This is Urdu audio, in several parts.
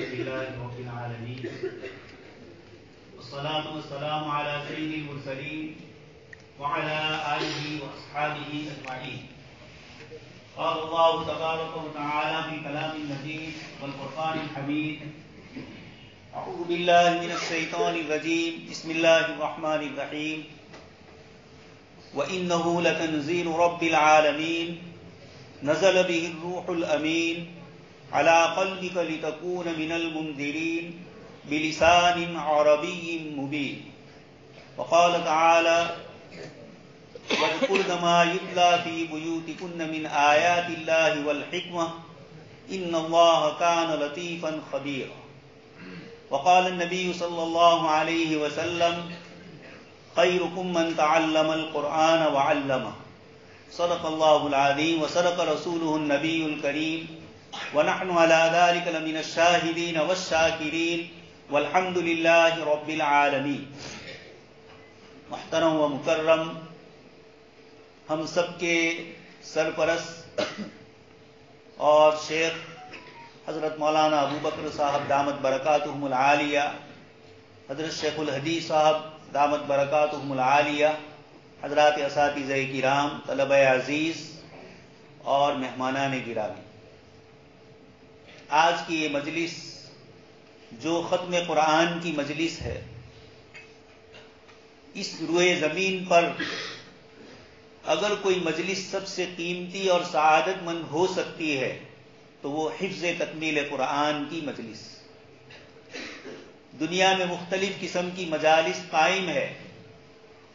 لله رب العالمين والصلاة والسلام على سيد المرسلين وعلى آله وأصحابه أجمعين. قال الله تبارك وتعالى في كلام المجيد والقرآن الحميد: أعوذ بالله من الشيطان الرجيم بسم الله الرحمن الرحيم وإنه لتنزيل رب العالمين نزل به الروح الأمين على قلبك لتكون من المنذرين بلسان عربي مبين. وقال تعالى: واذكرن ما يتلى في بيوتكن من آيات الله والحكمة إن الله كان لطيفا خبيرا. وقال النبي صلى الله عليه وسلم: خيركم من تعلم القرآن وعلمه. صدق الله العظيم وصدق رسوله النبي الكريم ونحن على ذلك لمن الشاهدين والشاكرين والحمد لله رب العالمین. محترم و مکرم، ہم سب کے سرپرست اور شیخ حضرت مولانا ابو بکر صاحب دامت برکاتہم العالیہ، حضرت شیخ الحدیث صاحب دامت برکاتہم العالیہ، حضرات اساتذہ کرام، طلبہ عزیز اور مہمانان گرامی، آج کی یہ مجلس جو ختم قرآن کی مجلس ہے، اس روئے زمین پر اگر کوئی مجلس سب سے قیمتی اور سعادت مند ہو سکتی ہے تو وہ حفظ تکمیل قرآن کی مجلس. دنیا میں مختلف قسم کی مجالس قائم ہے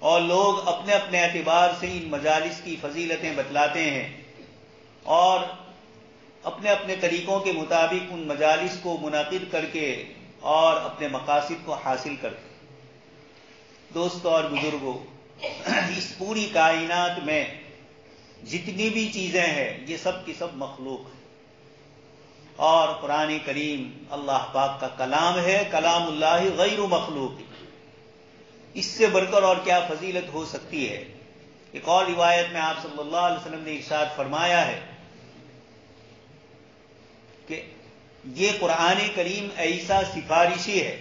اور لوگ اپنے اپنے اعتبار سے ان مجالس کی فضیلتیں بتلاتے ہیں اور اپنے اپنے طریقوں کے مطابق ان مجالس کو منعقد کر کے اور اپنے مقاصد کو حاصل کرتے ہیں. دوستو اور بزرگوں، اس پوری کائنات میں جتنی بھی چیزیں ہیں یہ سب کی سب مخلوق ہیں، اور قرآن کریم اللہ پاک کا کلام ہے، کلام اللہ غیر مخلوق. اس سے بڑھ کر اور کیا فضیلت ہو سکتی ہے. ایک اور روایت میں آپ صلی اللہ علیہ وسلم نے ارشاد فرمایا ہے کہ یہ قرآن کریم ایسا سفارشی ہے،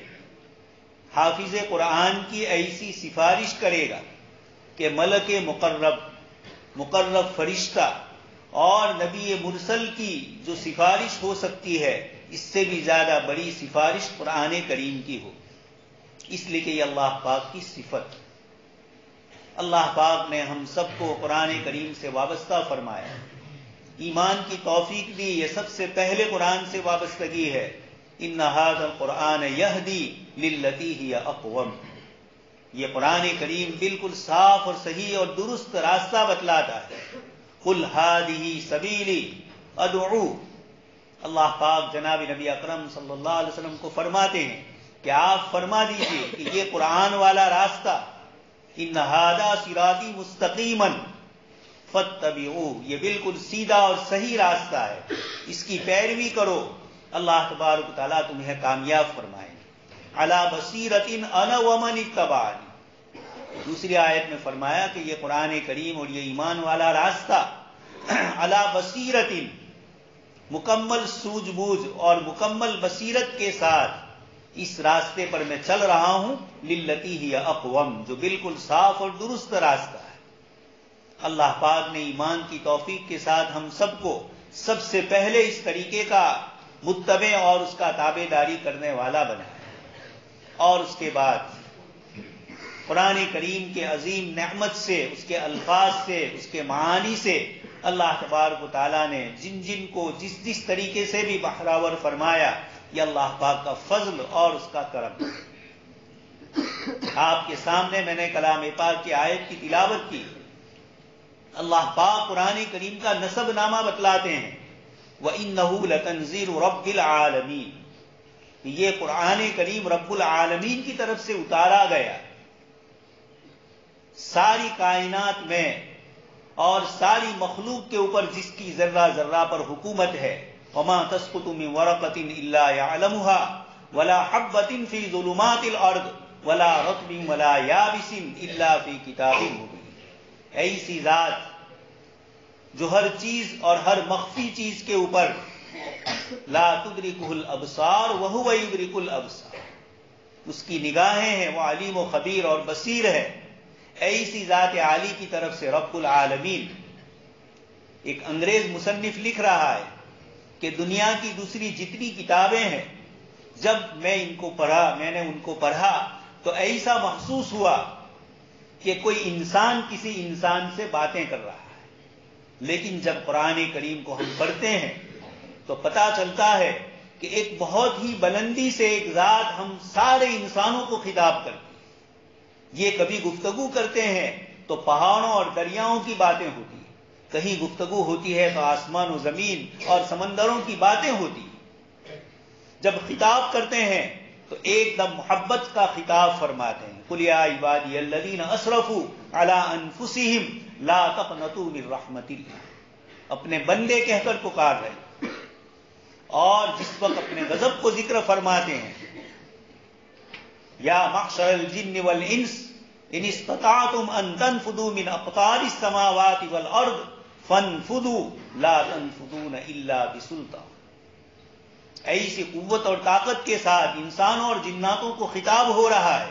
حافظ قرآن کی ایسی سفارش کرے گا کہ ملک مقرب فرشتہ اور نبی مرسل کی جو سفارش ہو سکتی ہے اس سے بھی زیادہ بڑی سفارش قرآن کریم کی ہو، اس لیے کہ یہ اللہ پاک کی صفت. اللہ پاک نے ہم سب کو قرآن کریم سے وابستہ فرمایا، ایمان کی توفیق دی. یہ سب سے پہلے قرآن سے وابستگی ہے. ان ھذا القرآن یہدی للتی ہی اقوم. یہ قرآن کریم بالکل صاف اور صحیح اور درست راستہ بتلاتا ہے. قل ھذہ سبیلی ادعو. اللہ پاک جناب نبی اکرم صلی اللہ علیہ وسلم کو فرماتے ہیں کہ آپ فرما دیجئے کہ یہ قرآن والا راستہ، ان ھذا صراطی مستقیما فاتبعوہ، یہ بالکل سیدھا اور صحیح راستہ ہے، اس کی پیروی کرو. اللہ تبارک و تعالیٰ تمہیں کامیاب فرمائے. علی بصیرۃ انا ومن اتبعنی. دوسری آیت میں فرمایا کہ یہ قرآن کریم اور یہ ایمان والا راستہ علی بصیرۃ، مکمل سوجھ بوجھ اور مکمل بصیرت کے ساتھ اس راستے پر میں چل رہا ہوں. للتی ہی اقوم، جو بالکل صاف اور درست راستہ ہے. اللہ پاک نے ایمان کی توفیق کے ساتھ ہم سب کو سب سے پہلے اس طریقے کا متبع اور اس کا تابع داری کرنے والا بنایا، اور اس کے بعد قرآن کریم کے عظیم نعمت سے، اس کے الفاظ سے، اس کے معانی سے اللہ تبارک و تعالیٰ نے جن جن کو جس جس طریقے سے بھی بہراور فرمایا، یہ اللہ پاک کا فضل اور اس کا کرم. آپ کے سامنے میں نے کلام پاک کی آیت کی تلاوت کی. اللہ پاک قرآن کریم کا نسب نامہ بتلاتے ہیں، وَإِنَّهُ لَتَنزِيلُ رَبِّ الْعَالَمِينَ. یہ قرآن کریم رب العالمین کی طرف سے اتارا گیا. ساری کائنات میں اور ساری مخلوق کے اوپر جس کی ذرہ ذرہ پر حکومت ہے. وَمَا تَسْقُطُ مِن وَرَقَةٍ إِلَّا يَعْلَمُهَا وَلَا حَبَّةٍ فِي ظُلُمَاتِ الْأَرْضِ وَلَا رَطْبٍ وَلَا يَابِسٍ إِلَّا فِي كِتَابٍ مُبِينٍ. ایسی ذات جو ہر چیز اور ہر مخفی چیز کے اوپر لا تدرکہ الابصار وہو یدرک الابصار، اس کی نگاہیں ہیں، وہ علیم و خبیر اور بصیر ہے، ایسی ذات عالی کی طرف سے رب العالمین۔ ایک انگریز مصنف لکھ رہا ہے کہ دنیا کی دوسری جتنی کتابیں ہیں، جب میں نے ان کو پڑھا تو ایسا محسوس ہوا کہ کوئی انسان کسی انسان سے باتیں کر رہا ہے، لیکن جب قرآن کریم کو ہم پڑھتے ہیں تو پتہ چلتا ہے کہ ایک بہت ہی بلندی سے ایک ذات ہم سارے انسانوں کو خطاب کرتی ہے۔ یہ کبھی گفتگو کرتے ہیں تو پہاڑوں اور دریاؤں کی باتیں ہوتی ہیں، کہیں گفتگو ہوتی ہے تو آسمان و زمین اور سمندروں کی باتیں ہوتی ہیں۔ جب خطاب کرتے ہیں تو ایک دم محبت کا خطاب فرماتے ہیں، قل یا عبادی الذین اسرفوا علی انفسہم لا تقنطوا من رحمت اللہ، اپنے بندے کہہ کر پکار رہے ہیں۔ اور جس وقت اپنے غضب کو ذکر فرماتے ہیں، یا معشر الجن والانس ان استطعتم ان تنفذوا من اقطار السماوات والارض فانفذوا لا تنفذون الا بسلطان، ایسی قوت اور طاقت کے ساتھ انسانوں اور جناتوں کو خطاب ہو رہا ہے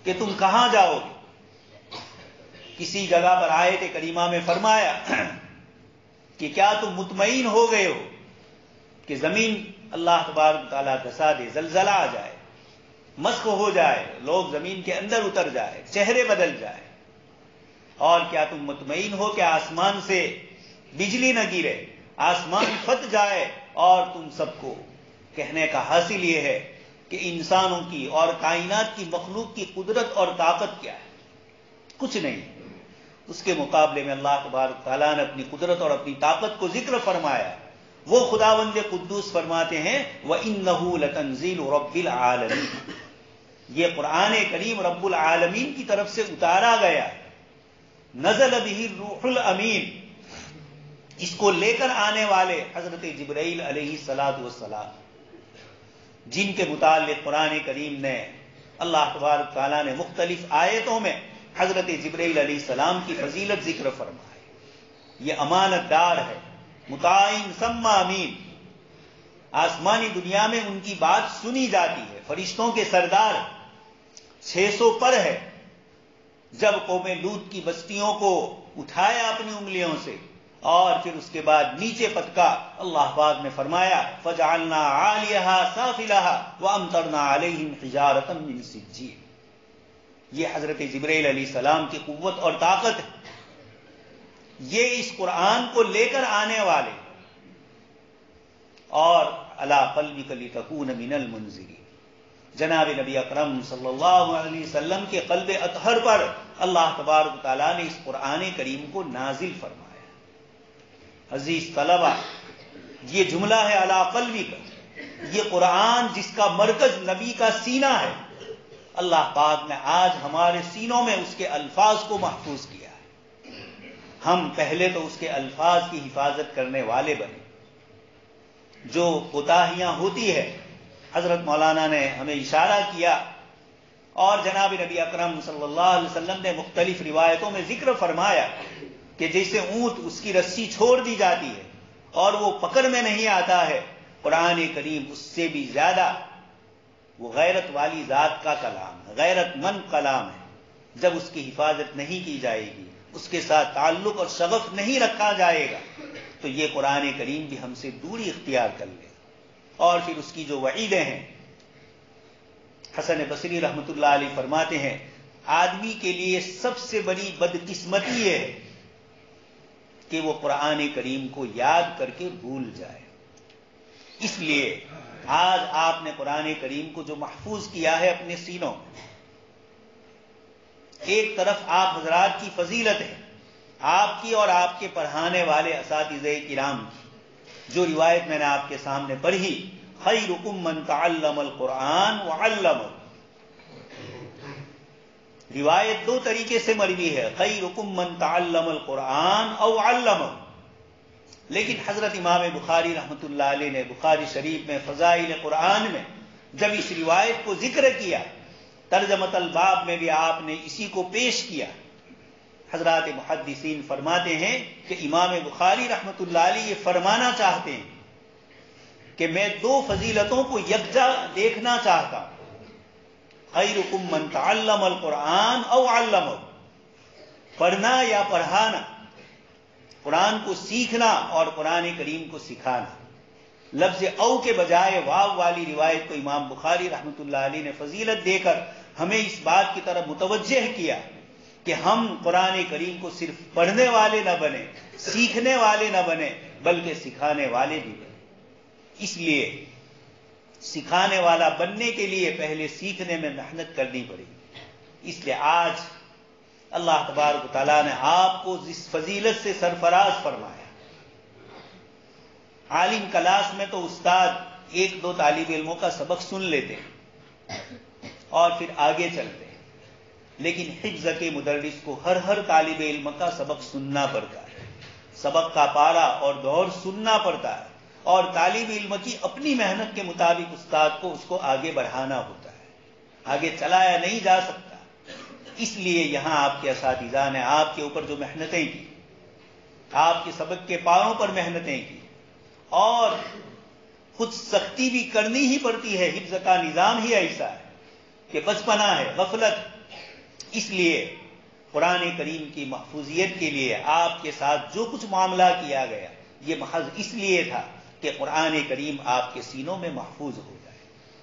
کہ تم کہاں جاؤ گے۔ کسی جگہ پر آیت کریمہ میں فرمایا کہ کیا تم مطمئن ہو گئے ہو کہ زمین اللہ تبارک تعالیٰ دھسا دے، زلزلہ آ جائے، مسخ ہو جائے، لوگ زمین کے اندر اتر جائے، چہرے بدل جائے، اور کیا تم مطمئن ہو کہ آسمان سے بجلی نہ گرے، آسمان پھٹ جائے، اور تم سب کو کہنے کا حاصل یہ ہے کہ انسانوں کی اور کائنات کی مخلوق کی قدرت اور طاقت کیا ہے؟ کچھ نہیں۔ اس کے مقابلے میں اللہ تبارک تعالیٰ نے اپنی قدرت اور اپنی طاقت کو ذکر فرمایا۔ وہ خداوند قدوس فرماتے ہیں وَإِنَّهُ لَتَنزِيلُ رَبِّ الْعَالَمِينَ، یہ قرآن کریم رب العالمین کی طرف سے اتارا گیا ہے۔ نزل بہ الروح الامین، اس کو لے کر آنے والے حضرت جبرائیل علیہ السلام، جن کے متعلق قرآن کریم نے اللہ تبارک تعالیٰ نے مختلف آیتوں میں حضرت جبرائیل علیہ السلام کی فضیلت ذکر فرمائی۔ یہ امانت دار ہے، مطاع ثم امین، آسمانی دنیا میں ان کی بات سنی جاتی ہے۔ فرشتوں کے سردار 600 پر ہے۔ جب قوم لوط کی بستیوں کو اٹھایا اپنی انگلیوں سے اور پھر اس کے بعد نیچے پٹکا، اللہ پاک نے فرمایا فَجَعَلْنَا عَالِيَهَا سَافِلَهَا وَأَمْطَرْنَا عَلَيْهِمْ حِجَارَةً مِّن سِجِّيلٍ۔ یہ حضرت جبرائیل علیہ السلام کی قوت اور طاقت ہے۔ یہ اس قرآن کو لے کر آنے والے، اور عَلَىٰ قَلْبِكَ لِتَكُونَ مِنَ الْمُنذِرِينَ، جناب نبی اکرم صلی اللہ علیہ وسلم کے قلب اطہر پر اللہ تبارک تعالیٰ نے اس قرآن کریم کو نازل فرمایا۔ عزیز طلبہ، یہ جملہ ہے عَلَىٰ قَلْبِكَ، یہ قرآن جس کا مرکز نبی کا سینہ ہے، اللہ پاک نے آج ہمارے سینوں میں اس کے الفاظ کو محفوظ کیا ہے۔ ہم پہلے تو اس کے الفاظ کی حفاظت کرنے والے بنے۔ جو کوتاہیاں ہوتی ہے، حضرت مولانا نے ہمیں اشارہ کیا، اور جناب نبی اکرم صلی اللہ علیہ وسلم نے مختلف روایتوں میں ذکر فرمایا کہ جیسے اونٹ اس کی رسی چھوڑ دی جاتی ہے اور وہ پکڑ میں نہیں آتا ہے، قرآن کریم اس سے بھی زیادہ وہ غیرت والی ذات کا کلام ہے، غیرت مند کلام ہے۔ جب اس کی حفاظت نہیں کی جائے گی، اس کے ساتھ تعلق اور شغف نہیں رکھا جائے گا، تو یہ قرآن کریم بھی ہم سے دوری اختیار کر لے گا۔ اور پھر اس کی جو وعیدیں ہیں، حسن بصری رحمۃ اللہ علیہ فرماتے ہیں آدمی کے لیے سب سے بڑی بدقسمتی یہ ہے کہ وہ قرآن کریم کو یاد کر کے بھول جائے۔ اس لیے آج آپ نے قرآن کریم کو جو محفوظ کیا ہے اپنے سینوں میں، ایک طرف آپ حضرات کی فضیلت ہے، آپ کی اور آپ کے پڑھانے والے اساتذہ کرام کی، جو روایت میں نے آپ کے سامنے پڑھی، خیرکم من تعلم القرآن وعلمہ۔ روایت دو طریقے سے مروی ہے، خیرکم من تعلم القرآن او علمہ، لیکن حضرت امام بخاری رحمۃ اللہ علیہ نے بخاری شریف میں فضائل قرآن میں جب اس روایت کو ذکر کیا، ترجمۃ الباب میں بھی آپ نے اسی کو پیش کیا۔ حضرات محدثین فرماتے ہیں کہ امام بخاری رحمۃ اللہ علیہ یہ فرمانا چاہتے ہیں کہ میں دو فضیلتوں کو یکجا دیکھنا چاہتا ہوں. خیرکم من تعلم القرآن او علمہ، پڑھنا یا پڑھانا، قرآن کو سیکھنا اور قرآن کریم کو سکھانا. لفظ او کے بجائے واو والی روایت کو امام بخاری رحمۃ اللہ علیہ نے فضیلت دے کر ہمیں اس بات کی طرف متوجہ کیا کہ ہم قرآن کریم کو صرف پڑھنے والے نہ بنے، سیکھنے والے نہ بنے، بلکہ سکھانے والے بھی بنے. اس لیے سکھانے والا بننے کے لیے پہلے سیکھنے میں محنت کرنی پڑے گی. اس لیے آج اللہ تبارک و تعالیٰ نے آپ کو اس فضیلت سے سرفراز فرمایا. عالم کلاس میں تو استاد ایک دو طالب علموں کا سبق سن لیتے ہیں اور پھر آگے چلتے ہیں، لیکن حفظ کے مدرس کو ہر طالب علم کا سبق سننا پڑتا ہے، سبق کا پارا اور دور سننا پڑتا ہے، اور طالب علم کی اپنی محنت کے مطابق استاد کو اس کو آگے بڑھانا ہوتا ہے، آگے چلایا نہیں جا سکتا. اس لیے یہاں آپ کے اساتذہ نے آپ کے اوپر جو محنتیں کی، آپ کے سبق کے پاروں پر محنتیں کی، اور خود سختی بھی کرنی ہی پڑتی ہے. حفظ کا نظام ہی ایسا ہے کہ بچپنا ہے، غفلت. اس لیے قرآن کریم کی محفوظیت کے لیے آپ کے ساتھ جو کچھ معاملہ کیا گیا یہ محض اس لیے تھا کہ قرآن کریم آپ کے سینوں میں محفوظ ہو جائے.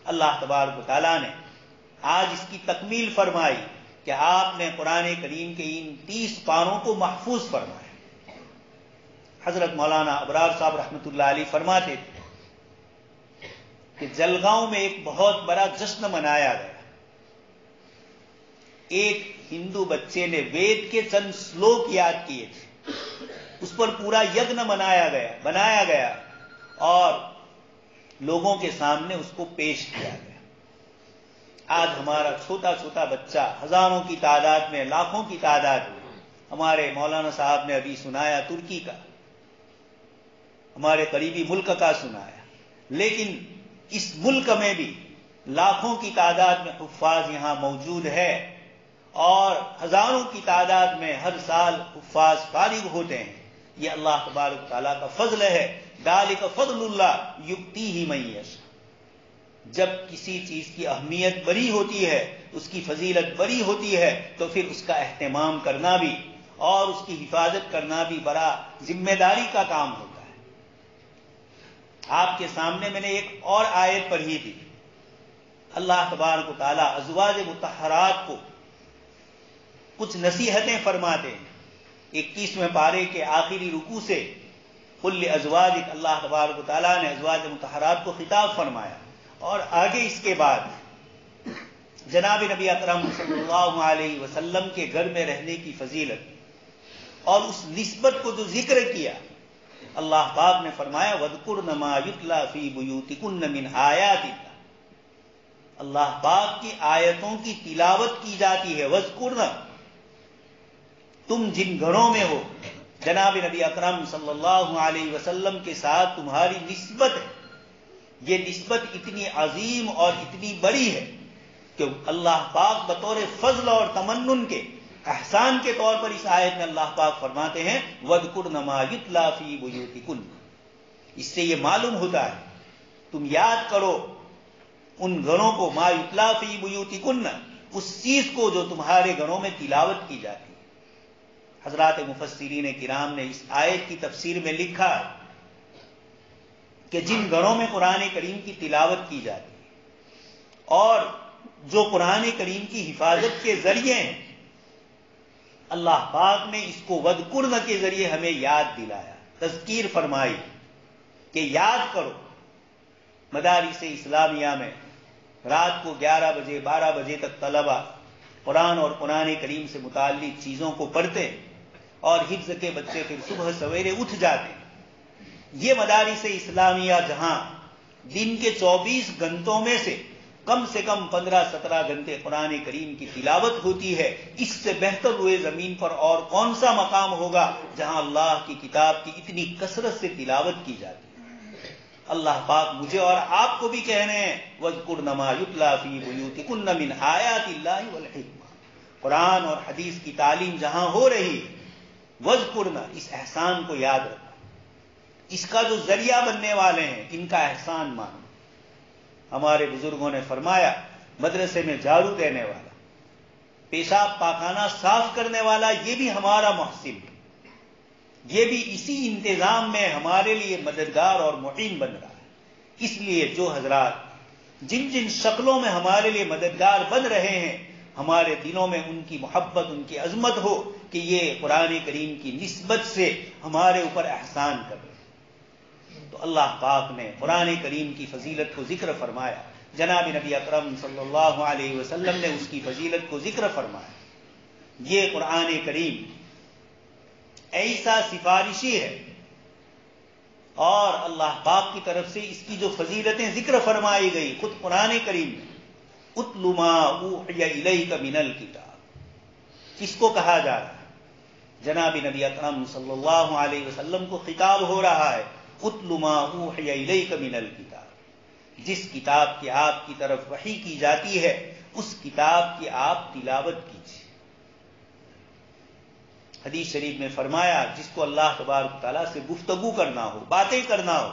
اللہ تبارک و تعالیٰ نے آج اس کی تکمیل فرمائی کہ آپ نے قرآن کریم کے ان 30 پاروں کو محفوظ فرمایا. حضرت مولانا ابرار صاحب رحمۃ اللہ علیہ فرماتے تھے کہ جلگاؤں میں ایک بہت بڑا جشن منایا گیا. ایک ہندو بچے نے وید کے چند شلوک یاد کیے تھے، اس پر پورا یجن بنایا گیا اور لوگوں کے سامنے اس کو پیش کیا گیا. آج ہمارا چھوٹا چھوٹا بچہ ہزاروں کی تعداد میں، لاکھوں کی تعداد میں، ہمارے مولانا صاحب نے ابھی سنایا ترکی کا، ہمارے قریبی ملک کا سنایا، لیکن اس ملک میں بھی لاکھوں کی تعداد میں حفاظ یہاں موجود ہے، اور ہزاروں کی تعداد میں ہر سال حفاظ فارغ ہوتے ہیں. یہ اللہ تبارک تعالیٰ کا فضل ہے. ذالک فضل اللہ یؤتیہ من یشاء. جب کسی چیز کی اہمیت بڑی ہوتی ہے، اس کی فضیلت بڑی ہوتی ہے، تو پھر اس کا اہتمام کرنا بھی اور اس کی حفاظت کرنا بھی بڑا ذمہ داری کا کام ہوتا ہے. آپ کے سامنے میں نے ایک اور آیت پڑھی تھی. اللہ تبارک و تعالیٰ ازواج مطہرات کو کچھ نصیحتیں فرماتے ہیں. 21ویں پارے کے آخری رکوع سے قل لازواجک، اللہ تبارک و تعالیٰ نے ازواج مطہرات کو خطاب فرمایا، اور آگے اس کے بعد جناب نبی اکرم صلی اللہ علیہ وسلم کے گھر میں رہنے کی فضیلت اور اس نسبت کو جو ذکر کیا، اللہ پاک نے فرمایا وَاذْكُرْنَ مَا يُتْلَى فِي بُيُوتِكُنَّ مِنْ آیَاتِ اللَّهِ. اللہ پاک کی آیتوں کی تلاوت کی جاتی ہے. وَاذْكُرْنَ، تم جن گھروں میں ہو، جناب نبی اکرم صلی اللہ علیہ وسلم کے ساتھ تمہاری نسبت ہے، یہ نسبت اتنی عظیم اور اتنی بڑی ہے کہ اللہ پاک بطور فضل اور تمنن کے، احسان کے طور پر اس آیت میں اللہ پاک فرماتے ہیں وَاذْكُرْنَ مَا يُتْلَى فِي بُيُوتِكُنَّ. اس سے یہ معلوم ہوتا ہے تم یاد کرو ان گھروں کو، ما یتلا فی بیوتکن، اس چیز کو جو تمہارے گھروں میں تلاوت کی جاتی ہے. حضرات مفسرین کرام نے اس آیت کی تفسیر میں لکھا کہ جن گھروں میں قرآن کریم کی تلاوت کی جاتی ہے اور جو قرآن کریم کی حفاظت کے ذریعے ہیں، اللہ پاک نے اس کو وَاذْكُرْنَ کے ذریعے ہمیں یاد دلایا، تذکیر فرمائی کہ یاد کرو. مدارس اسلامیہ میں رات کو 11 بجے 12 بجے تک طلبہ قرآن اور قرآن کریم سے متعلق چیزوں کو پڑھتے اور حفظ کے بچے پھر صبح سویرے اٹھ جاتے. یہ مدارس اسلامیہ جہاں دن کے 24 گھنٹوں میں سے کم 15-17 گھنٹے قرآن کریم کی تلاوت ہوتی ہے، اس سے بہتر ہوئے زمین پر اور کون سا مقام ہوگا جہاں اللہ کی کتاب کی اتنی کثرت سے تلاوت کی جاتی ہے. اللہ پاک مجھے اور آپ کو بھی کہنے ہیں وَاذْكُرْنَ مَا يُتْلَى فِي بُيُوتِكُنَّ مِنْ آیَاتِ اللَّهِ وَالْحِکْمَةِ. قرآن اور حدیث کی تعلیم جہاں ہو رہی ہے، وَاذْكُرْنَ، اس احسان کو یاد رکھو. اس کا جو ذریعہ بننے والے ہیں ان کا احسان مانو۔ ہمارے بزرگوں نے فرمایا مدرسے میں جھاڑو دینے والا، پیشاب پاخانہ صاف کرنے والا، یہ بھی ہمارا محسن ہے، یہ بھی اسی انتظام میں ہمارے لیے مددگار اور معین بن رہا ہے۔ اس لیے جو حضرات جن جن شکلوں میں ہمارے لیے مددگار بن رہے ہیں، ہمارے دلوں میں ان کی محبت، ان کی عظمت ہو کہ یہ قرآن کریم کی نسبت سے ہمارے اوپر احسان کر رہے ہیں۔ تو اللہ پاک نے قرآن کریم کی فضیلت کو ذکر فرمایا، جناب نبی اکرم صلی اللہ علیہ وسلم نے اس کی فضیلت کو ذکر فرمایا۔ یہ قرآن کریم ایسا سفارشی ہے، اور اللہ پاک کی طرف سے اس کی جو فضیلتیں ذکر فرمائی گئی خود قرآن کریم میں، اتل ما اوحی الیک من الکتاب، کس کو کہا جا رہا ہے؟ جناب نبی اکرم صلی اللہ علیہ وسلم کو خطاب ہو رہا ہے، اتل ما اوحی الیک من الکتاب، جس کتاب کی آپ کی طرف وحی کی جاتی ہے اس کتاب کی آپ تلاوت کیجیے۔ حدیث شریف میں فرمایا جس کو اللہ تبارک تعالیٰ سے گفتگو کرنا ہو، باتیں کرنا ہو،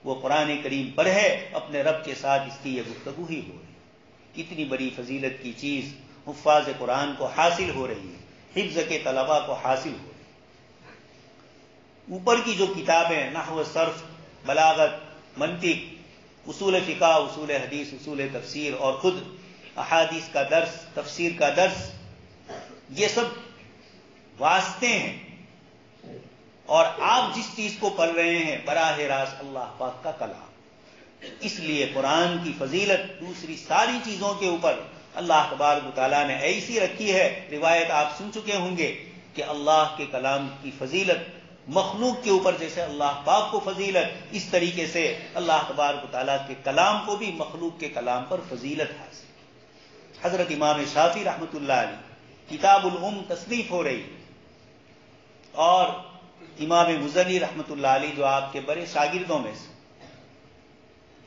وہ قرآن کریم پڑھے، اپنے رب کے ساتھ اس کی یہ گفتگو ہی ہو رہی ہے۔ اتنی بڑی فضیلت کی چیز حفاظ قرآن کو حاصل ہو رہی ہے، حفظ کے طلباء کو حاصل ہو رہی ہے۔ اوپر کی جو کتابیں نحو، صرف، بلاغت، منطق، اصول فقہ، اصول حدیث، اصول تفسیر، اور خود احادیث کا درس، تفسیر کا درس، یہ سب واسطے ہیں، اور آپ جس چیز کو پڑھ رہے ہیں براہ راست اللہ پاک کا کلام۔ اس لیے قرآن کی فضیلت دوسری ساری چیزوں کے اوپر اللہ تبارک و تعالیٰ نے ایسی رکھی ہے۔ روایت آپ سن چکے ہوں گے کہ اللہ کے کلام کی فضیلت مخلوق کے اوپر جیسے اللہ پاک کو فضیلت، اس طریقے سے اللہ تبارک و تعالیٰ کے کلام کو بھی مخلوق کے کلام پر فضیلت حاصل۔ حضرت امام شافعی رحمۃ اللہ علیہ کتاب الام تصنیف ہو رہی، اور امام مزنی رحمۃ اللہ علیہ جو آپ کے بڑے شاگردوں میں سے،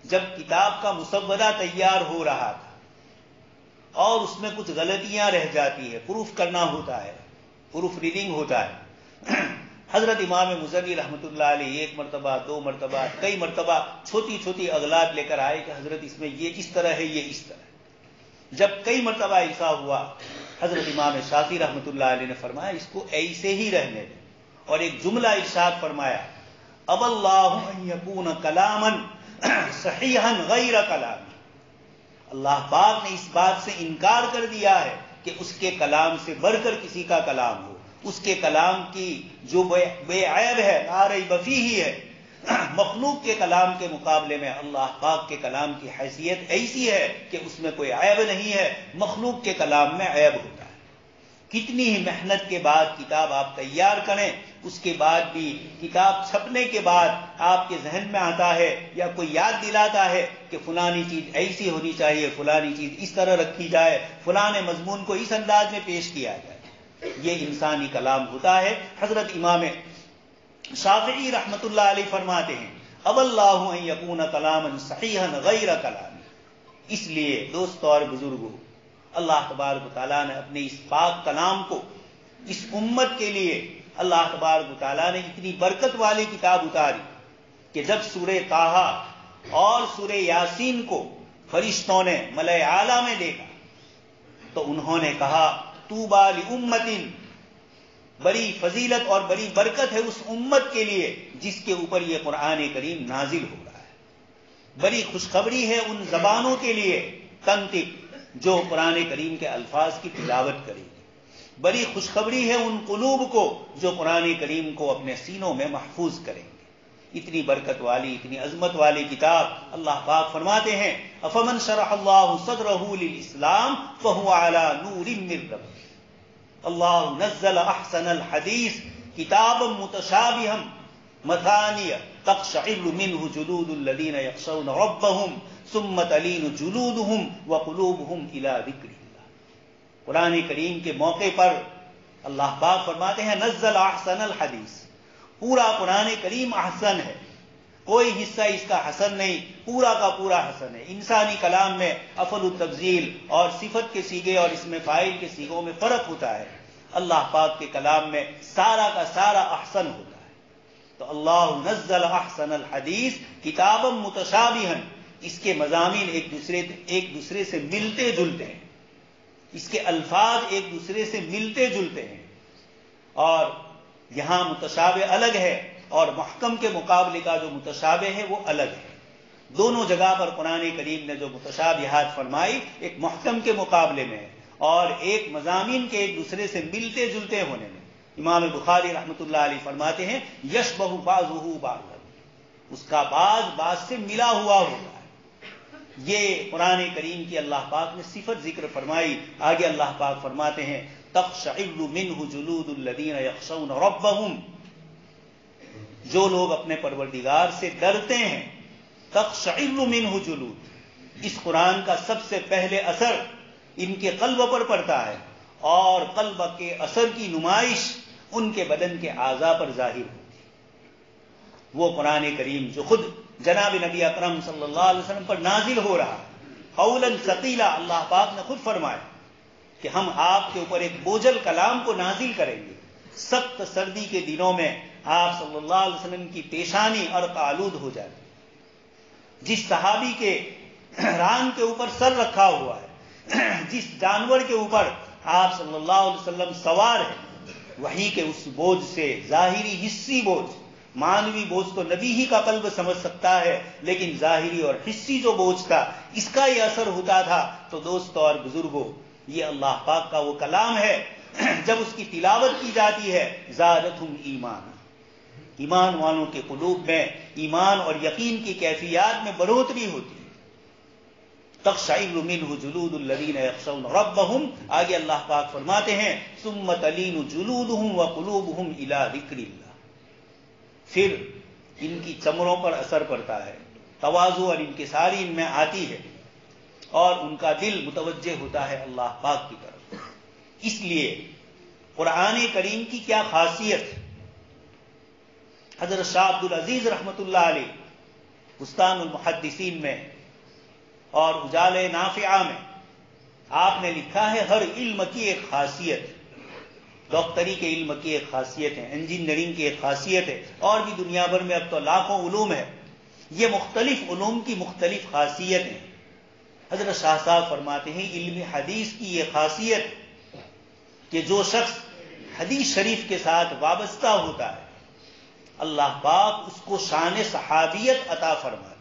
جب کتاب کا مسودہ تیار ہو رہا تھا اور اس میں کچھ غلطیاں رہ جاتی ہے، پروف کرنا ہوتا ہے، پروف ریڈنگ ہوتا ہے، حضرت امام مزنی رحمۃ اللہ علیہ ایک مرتبہ، دو مرتبہ، کئی مرتبہ چھوٹی چھوٹی اغلاط لے کر آئے کہ حضرت اس میں یہ اس طرح ہے، یہ اس طرح ہے۔ جب کئی مرتبہ ایسا ہوا، حضرت امام شافعی رحمۃ اللہ علیہ نے فرمایا اس کو ایسے ہی رہنے دیں، اور ایک جملہ ارشاد فرمایا، اب اللہ ان یکون کلاما صحیحا غیر کلامی، اللہ پاک نے اس بات سے انکار کر دیا ہے کہ اس کے کلام سے بڑھ کر کسی کا کلام ہو، اس کے کلام کی جو بے عیب ہے، لا ریب فیہ ہے، مخلوق کے کلام کے مقابلے میں اللہ پاک کے کلام کی حیثیت ایسی ہے کہ اس میں کوئی عیب نہیں ہے، مخلوق کے کلام میں عیب ہوتا ہے۔ کتنی ہی محنت کے بعد کتاب آپ تیار کریں، اس کے بعد بھی کتاب چھپنے کے بعد آپ کے ذہن میں آتا ہے یا کوئی یاد دلاتا ہے کہ فلانی چیز ایسی ہونی چاہیے، فلانی چیز اس طرح رکھی جائے، فلانے مضمون کو اس انداز میں پیش کیا جائے، یہ انسانی کلام ہوتا ہے۔ حضرت امام شافعی رحمۃ اللہ علیہ فرماتے ہیں، اب اللہ ان یکون کلاما صحیحا غیر کلامی۔ اس لیے دوستو اور بزرگوں، اللہ تبارک و تعالیٰ نے اپنے اس پاک کلام کو اس امت کے لیے، اللہ تبارک و تعالیٰ نے اتنی برکت والی کتاب اتاری کہ جب سورہ طٰہٰ اور سورہ یاسین کو فرشتوں نے ملائے اعلیٰ میں دیکھا تو انہوں نے کہا طوبیٰ لأمۃ، بڑی فضیلت اور بڑی برکت ہے اس امت کے لیے جس کے اوپر یہ قرآن کریم نازل ہو رہا ہے، بڑی خوشخبری ہے ان زبانوں کے لیے تنطق جو قرآن کریم کے الفاظ کی تلاوت کرے گی، بڑی خوشخبری ہے ان قلوب کو جو قرآن کریم کو اپنے سینوں میں محفوظ کریں گے۔ اتنی برکت والی، اتنی عظمت والی کتاب، اللہ پاک فرماتے ہیں افمن شرح اللہ صدرہ للاسلام فہو علی نور من ربہ، اللہ نزل احسن الحدیث کتابا متشابہا مثانی تقشعر منہ جلود الذین یخشون ربہم ثم تلین جلودہم وقلوبہم الی ذکر اللہ۔ قرآن کریم کے موقع پر اللہ پاک فرماتے ہیں نزل احسن الحدیث، پورا قرآن کریم احسن ہے، کوئی حصہ اس کا حسن نہیں، پورا کا پورا حسن ہے۔ انسانی کلام میں افعل التفضیل اور صفت کے صیغے اور اسم فاعل کے صیغوں میں فرق ہوتا ہے، اللہ پاک کے کلام میں سارا کا سارا احسن ہوتا ہے۔ تو اللہ نزل احسن الحدیث کتابا متشابہا، اس کے مضامین ایک دوسرے سے ملتے جلتے ہیں، اس کے الفاظ ایک دوسرے سے ملتے جلتے ہیں، اور یہاں متشابہ الگ ہے اور محکم کے مقابلے کا جو متشابہ ہے وہ الگ ہے۔ دونوں جگہ پر قرآن کریم نے جو متشابہات فرمائی ایک محکم کے مقابلے میں اور ایک مضامین کے ایک دوسرے سے ملتے جلتے ہونے میں۔ امام بخاری رحمۃ اللہ علیہ فرماتے ہیں یشبہ بعضہ بعضا، اس کا بعض سے ملا ہوا ہوتا ہے۔ یہ قرآن کریم کی اللہ پاک نے صفت ذکر فرمائی۔ آگے اللہ پاک فرماتے ہیں تقشعر منہ جلود الذین یخشون ربہم، جو لوگ اپنے پروردگار سے ڈرتے ہیں، تقشعر منہ جلود، اس قرآن کا سب سے پہلے اثر ان کے قلب پر پڑتا ہے، اور قلب کے اثر کی نمائش ان کے بدن کے اعضاء پر ظاہر ہوتی ہے۔ وہ قرآن کریم جو خود جناب نبی اکرم صلی اللہ علیہ وسلم پر نازل ہو رہا قولا ثقیلا، اللہ پاک نے خود فرمایا کہ ہم آپ کے اوپر ایک بوجھل کلام کو نازل کریں گے۔ سخت سردی کے دنوں میں آپ صلی اللہ علیہ وسلم کی پیشانی عرق آلود ہو جاتی، جس صحابی کے ران کے اوپر سر رکھا ہوا ہے، جس جانور کے اوپر آپ صلی اللہ علیہ وسلم سوار ہیں، وہی کے اس بوجھ سے، ظاہری حصی بوجھ، مانوی بوجھ تو نبی ہی کا قلب سمجھ سکتا ہے، لیکن ظاہری اور حصی جو بوجھ تھا اس کا یہ اثر ہوتا تھا۔ تو دوستو اور بزرگوں، یہ اللہ پاک کا وہ کلام ہے، جب اس کی تلاوت کی جاتی ہے زادتہم ایمان، ایمان والوں کے قلوب میں ایمان اور یقین کی کیفیات میں بڑھوتری ہوتی ہے۔ تقشعر منہ جلود الذین یخشون ربہم، آگے اللہ پاک فرماتے ہیں ثم تلین جلودہم وقلوبہم الی ذکر اللہ، پھر ان کی چمڑوں پر اثر پڑتا ہے، تواضع اور انکساری ان میں آتی ہے، اور ان کا دل متوجہ ہوتا ہے اللہ پاک کی طرف۔ اس لیے قرآن کریم کی کیا خاصیت، حضرت شاہ عبد العزیز رحمۃ اللہ علیہ بستان المحدثین میں اور اجال نافعہ میں آپ نے لکھا ہے ہر علم کی ایک خاصیت، ڈاکٹری کے علم کی ایک خاصیت ہے، انجینئرنگ کی ایک خاصیت ہے، اور بھی دنیا بھر میں اب تو لاکھوں علوم ہے، یہ مختلف علوم کی مختلف خاصیت ہیں۔ حضرت شاہ صاحب فرماتے ہیں علم حدیث کی یہ خاصیت کہ جو شخص حدیث شریف کے ساتھ وابستہ ہوتا ہے، اللہ پاک اس کو شان صحابیت عطا فرماتے۔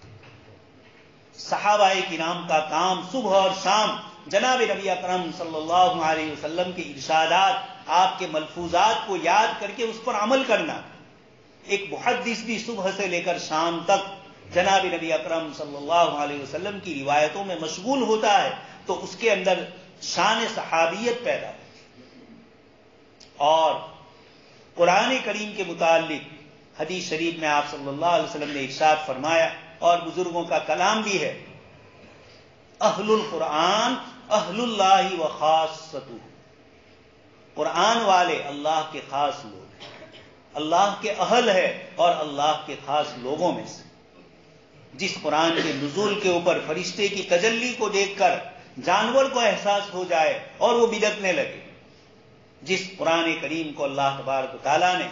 صحابہ کرام کا کام صبح اور شام جناب نبی اکرم صلی اللہ علیہ وسلم کے ارشادات، آپ کے ملفوظات کو یاد کر کے اس پر عمل کرنا۔ ایک محدث بھی صبح سے لے کر شام تک جناب نبی اکرم صلی اللہ علیہ وسلم کی روایتوں میں مشغول ہوتا ہے تو اس کے اندر شان صحابیت پیدا ہوتی۔ اور قرآن کریم کے متعلق حدیث شریف میں آپ صلی اللہ علیہ وسلم نے ارشاد فرمایا، اور بزرگوں کا کلام بھی ہے، اہل القرآن اہل اللہ و خاصتہ، قرآن والے اللہ کے خاص لوگ ہیں، اللہ کے اہل ہے اور اللہ کے خاص لوگوں میں سے۔ جس قرآن کے نزول کے اوپر فرشتے کی تجلی کو دیکھ کر جانور کو احساس ہو جائے اور وہ بدکنے لگے، جس قرآن کریم کو اللہ تبارک و تعالیٰ نے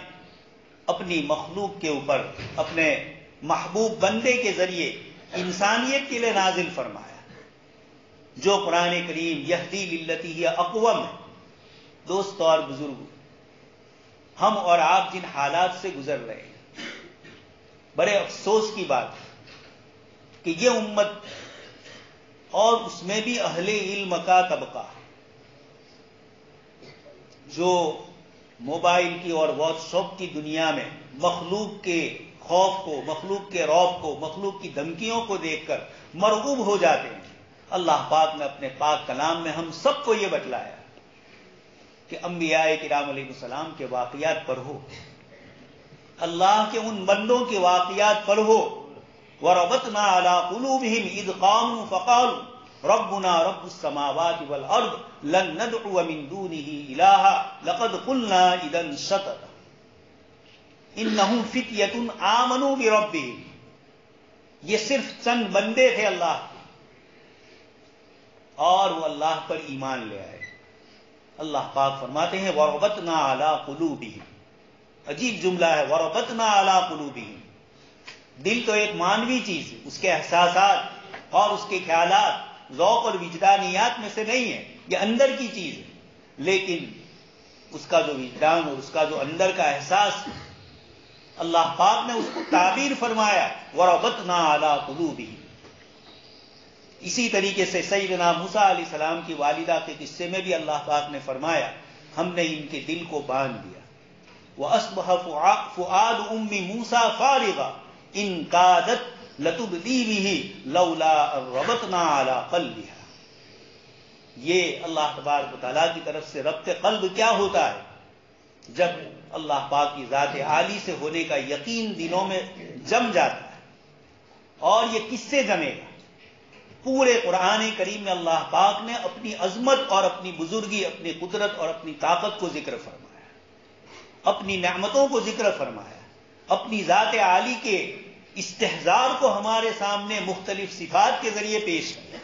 اپنی مخلوق کے اوپر اپنے محبوب بندے کے ذریعے انسانیت کے لیے نازل فرمایا، جو قرآن کریم یہدی للتی ہی اقوم ہے۔ دوستو اور بزرگوں، ہم اور آپ جن حالات سے گزر رہے ہیں، بڑے افسوس کی بات ہے کہ یہ امت اور اس میں بھی اہل علم کا طبقہ جو موبائل کی اور واٹس ایپ کی دنیا میں مخلوق کے خوف کو، مخلوق کے رعب کو، مخلوق کی دھمکیوں کو دیکھ کر مرعوب ہو جاتے ہیں۔ اللہ پاک نے اپنے پاک کلام میں ہم سب کو یہ بتلایا کہ انبیاء کرام علیہ السلام کے واقعات پڑھو، اللہ کے ان بندوں کے واقعات پڑھو۔ وَرَبَطْنَا عَلَىٰ قُلُوبِهِمْ إِذْ قَامُوا فَقَالُوا رَبُّنَا رَبُّ السَّمَاوَاتِ وَالْأَرْضِ لَن نَّدْعُوَ مِن دُونِهِ إِلَٰهًا لَقَدْ قُلْنَا إِذًا شَطَطًا إِنَّهُمْ فِتْيَةٌ آمَنُوا بِرَبِّهِمْ، یہ صرف چند بندے تھے اللہ کے اور وہ اللہ پر ایمان لے آئے۔ اللہ پاک فرماتے ہیں وَرَبَطْنَا عَلَىٰ قُلُوبِهِمْ، عجیب جملہ ہے، وَرَبَطْنَا عَلَىٰ قُلُوبِهِمْ۔ دل تو ایک مانوی چیز ہے، اس کے احساسات اور اس کے خیالات ذوق اور وجدانیات میں سے نہیں ہے، یہ اندر کی چیز ہے، لیکن اس کا جو وجدان اور اس کا جو اندر کا احساس، اللہ پاک نے اس کو تعبیر فرمایا وَرَبَطْنَا عَلَىٰ قُلُوبِهِمْ۔ اسی طریقے سے سیدنا موسیٰ علیہ السلام کی والدہ کے قصے میں بھی اللہ پاک نے فرمایا ہم نے ان کے دل کو باندھ دیا۔ وَأَصْبَحَ فُؤَادُ أُمِّ مُوسَىٰ فَارِغًا إِن كَادَتْ لَتُبْدِي بِهِ لَوْلَا أَن رَّبَطْنَا عَلَىٰ قَلْبِهَا۔ یہ اللہ تبارک و تعالیٰ کی طرف سے ربط قلب کیا ہوتا ہے؟ جب اللہ پاک کی ذات عالی سے ہونے کا یقین دلوں میں جم جاتا ہے۔ اور یہ کس سے جمے گا؟ پورے قرآن کریم میں اللہ پاک نے اپنی عظمت اور اپنی بزرگی، اپنی قدرت اور اپنی طاقت کو ذکر فرمایا، اپنی نعمتوں کو ذکر فرمایا، اپنی ذات عالی کے استحضار کو ہمارے سامنے مختلف صفات کے ذریعے پیش کیا۔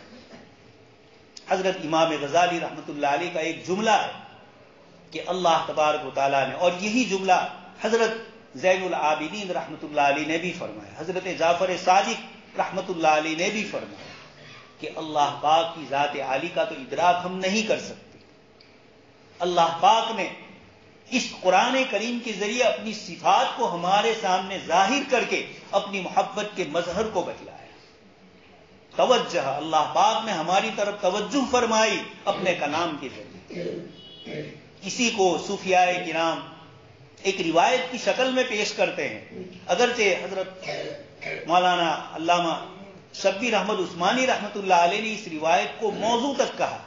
حضرت امام غزالی رحمۃ اللہ علیہ کا ایک جملہ ہے کہ اللہ تبارک و تعالیٰ نے، اور یہی جملہ حضرت زین العابدین رحمۃ اللہ علیہ نے بھی فرمایا، حضرت جعفر صادق رحمۃ اللہ علیہ نے بھی فرمایا کہ اللہ پاک کی ذات عالی کا تو ادراک ہم نہیں کر سکتے۔ اللہ پاک نے اس قرآن کریم کے ذریعے اپنی صفات کو ہمارے سامنے ظاہر کر کے اپنی محبت کے مظہر کو بتلایا۔ توجہ، اللہ پاک نے ہماری طرف توجہ فرمائی اپنے کلام کے ذریعے۔ اسی کو صوفیاء کرام ایک روایت کی شکل میں پیش کرتے ہیں، اگرچہ حضرت مولانا علامہ شبیر احمد عثمانی رحمۃ اللہ علیہ نے اس روایت کو موضوع تک کہا،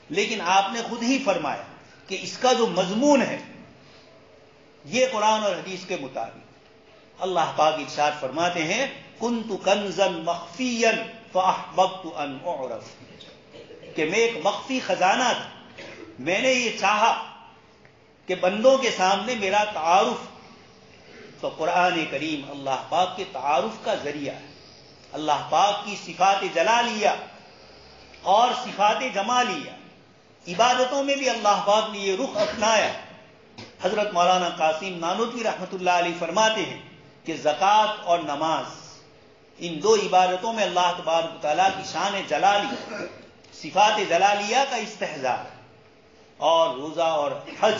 لیکن آپ نے خود ہی فرمایا کہ اس کا جو مضمون ہے یہ قرآن اور حدیث کے مطابق۔ اللہ پاک ارشاد فرماتے ہیں کنت کنزا مخفیا فاحببت ان اعرف، کہ میں ایک مخفی خزانہ تھا، میں نے یہ چاہا کہ بندوں کے سامنے میرا تعارف۔ تو قرآن کریم اللہ پاک کے تعارف کا ذریعہ ہے، اللہ پاک کی صفات جلالیہ اور صفات جمالیہ۔ عبادتوں میں بھی اللہ پاک نے یہ رخ اپنایا۔ حضرت مولانا قاسم نانوتوی رحمۃ اللہ علیہ فرماتے ہیں کہ زکوٰۃ اور نماز، ان دو عبادتوں میں اللہ تبارک و تعالیٰ کی شان جلالیہ، صفات جلالیہ کا استحضار، اور روزہ اور حج